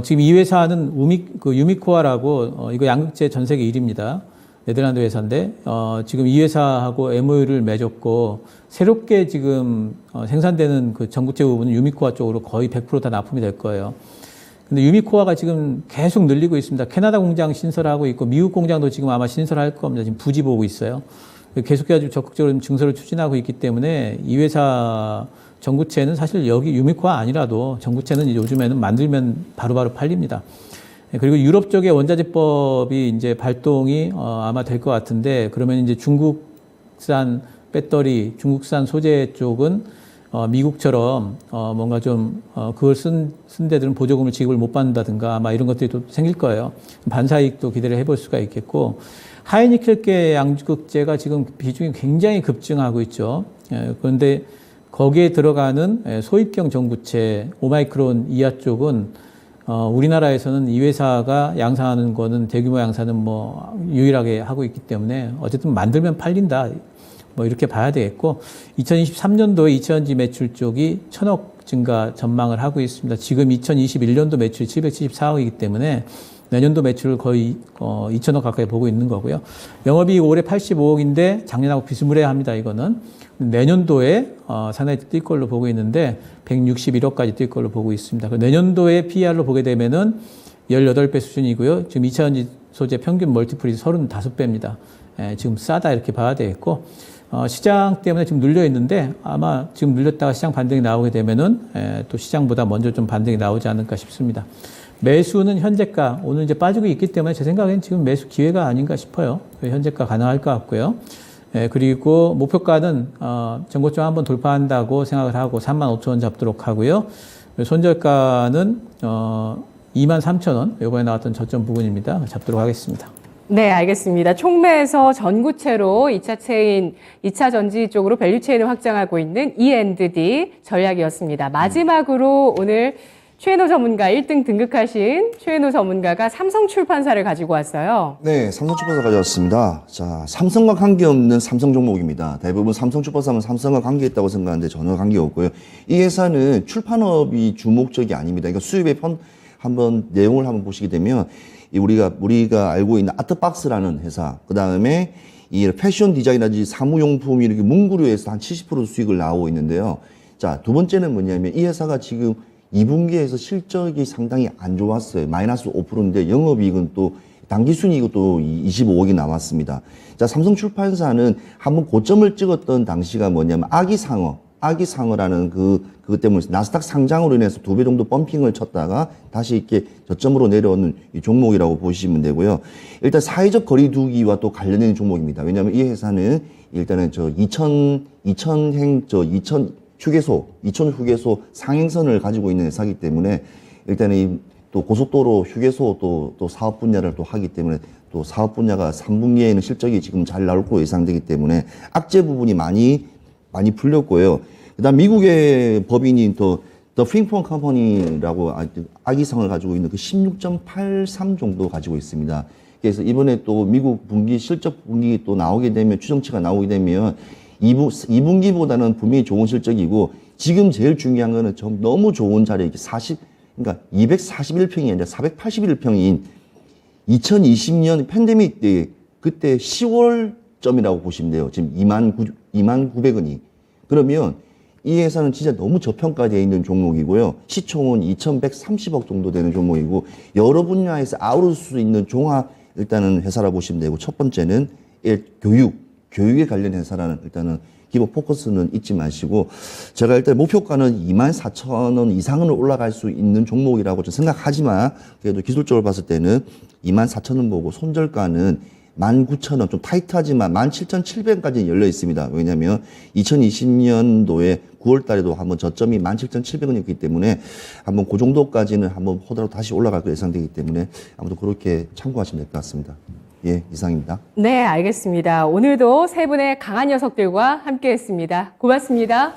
지금 이 회사는 유미코아라고, 이거 양극재 전 세계 1위입니다. 네덜란드 회사인데, 지금 이 회사하고 MOU를 맺었고, 새롭게 지금 생산되는 그 전구체 부분은 유미코아 쪽으로 거의 100% 다 납품이 될 거예요. 근데 유미코아가 지금 계속 늘리고 있습니다. 캐나다 공장 신설하고 있고, 미국 공장도 지금 아마 신설할 겁니다. 지금 부지 보고 있어요. 계속해서 적극적으로 증설을 추진하고 있기 때문에 이 회사 전구체는 사실 여기 유미코아 아니라도 전구체는 요즘에는 만들면 바로바로 팔립니다. 그리고 유럽 쪽의 원자재법이 이제 발동이 아마 될 것 같은데, 그러면 이제 중국산 배터리, 중국산 소재 쪽은 미국처럼 뭔가 좀 그걸 쓴 데들은 보조금을 지급을 못 받는다든가 아마 이런 것들이 또 생길 거예요. 반사이익도 기대를 해볼 수가 있겠고, 하이니켈계 양극재가 지금 비중이 굉장히 급증하고 있죠. 그런데 거기에 들어가는 소입경 전구체, 5마이크론 이하 쪽은 우리나라에서는 이 회사가 양산하는 거는 대규모 양산은 뭐 유일하게 하고 있기 때문에 어쨌든 만들면 팔린다. 뭐 이렇게 봐야 되겠고, 2023년도에 2차전지 매출 쪽이 1,000억 증가 전망을 하고 있습니다. 지금 2021년도 매출이 774억이기 때문에 내년도 매출을 거의 2,000억 가까이 보고 있는 거고요. 영업이익 올해 85억인데 작년하고 비스무리합니다. 이거는 내년도에 상당히 뛸 걸로 보고 있는데 161억까지 뛸 걸로 보고 있습니다. 내년도에 PER로 보게 되면은 18배 수준이고요. 지금 2차전지 소재 평균 멀티플이 35배입니다. 지금 싸다 이렇게 봐야 되겠고, 시장 때문에 지금 눌려 있는데 아마 지금 눌렸다가 시장 반등이 나오게 되면은 또 시장보다 먼저 좀 반등이 나오지 않을까 싶습니다. 매수는 현재가 오늘 이제 빠지고 있기 때문에 제 생각엔 지금 매수 기회가 아닌가 싶어요. 현재가 가능할 것 같고요. 예, 그리고 목표가는 전고점 한번 돌파한다고 생각을 하고 35,000원 잡도록 하고요. 손절가는 23,000원, 이번에 나왔던 저점 부분입니다. 잡도록 하겠습니다. 네, 알겠습니다. 촉매에서 전구체로 2차 체인, 2차 전지 쪽으로 밸류 체인을 확장하고 있는 E&D 전략이었습니다. 마지막으로 오늘 최현호 전문가 1등 등극하신 최현호 전문가가 삼성출판사를 가지고 왔어요. 네, 삼성출판사 가져왔습니다. 자, 삼성과 관계없는 삼성 종목입니다. 대부분 삼성출판사는 삼성과 관계있다고 생각하는데 전혀 관계없고요. 이 회사는 출판업이 주목적이 아닙니다. 그러니까 수입의 한번 내용을 한번 보시게 되면 우리가 알고 있는 아트박스라는 회사, 그 다음에 이 패션 디자인이라든지 사무용품 이렇게 문구류에서 한 70% 수익을 나오고 있는데요. 자, 두 번째는 뭐냐면 이 회사가 지금 2분기에서 실적이 상당히 안 좋았어요. 마이너스 5%인데 영업이익은 또 당기순이익은 또 25억이 나왔습니다. 자, 삼성출판사는 한번 고점을 찍었던 당시가 뭐냐면 아기상어라는 그것 때문에 나스닥 상장으로 인해서 2배 정도 펌핑을 쳤다가 다시 이렇게 저점으로 내려오는 이 종목이라고 보시면 되고요. 일단 사회적 거리두기와 또 관련된 종목입니다. 왜냐하면 이 회사는 일단은 이천 휴게소 상행선을 가지고 있는 회사이기 때문에 일단은 또 고속도로 휴게소 또 사업 분야를 또 하기 때문에 또 사업 분야가 3분기에는 실적이 지금 잘 나올 거로 예상되기 때문에 악재 부분이 많이 풀렸고요. 그다음 미국의 법인인 더 핑퐁 컴퍼니라고 아기상을 가지고 있는 그 16.83 정도 가지고 있습니다. 그래서 이번에 또 미국 분기 실적 분기 또 나오게 되면 추정치가 나오게 되면 2분기보다는 분명히 좋은 실적이고 지금 제일 중요한 거는 좀 너무 좋은 자리에 그러니까 241평이 아니라 481평인 2020년 팬데믹 때 그때 10월점이라고 보시면 돼요. 지금 29,900원이. 그러면 이 회사는 진짜 너무 저평가되어 있는 종목이고요. 시총은 2,130억 정도 되는 종목이고 여러 분야에서 아우를 수 있는 종합 일단은 회사라고 보시면 되고 첫 번째는 교육에 관련 회사라는 일단은 기본 포커스는 잊지 마시고 제가 일단 목표가는 24,000원 이상은 올라갈 수 있는 종목이라고 좀 생각하지만 그래도 기술적으로 봤을 때는 24,000원 보고 손절가는 19,000원 좀 타이트하지만 17,700원까지 열려 있습니다. 왜냐하면 2020년도에 9월 달에도 한번 저점이 17,700원이었기 때문에 한번 그 정도까지는 한번 호다로 다시 올라갈 거 예상되기 때문에 아무튼 그렇게 참고하시면 될 것 같습니다. 예, 이상입니다. 네, 알겠습니다. 오늘도 세 분의 강한 녀석들과 함께했습니다. 고맙습니다.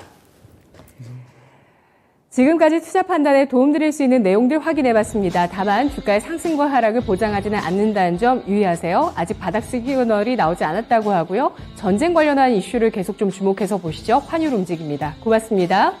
지금까지 투자 판단에 도움드릴 수 있는 내용들 확인해봤습니다. 다만 주가의 상승과 하락을 보장하지는 않는다는 점 유의하세요. 아직 바닥 시그널이 나오지 않았다고 하고요. 전쟁 관련한 이슈를 계속 좀 주목해서 보시죠. 환율 움직입니다. 고맙습니다.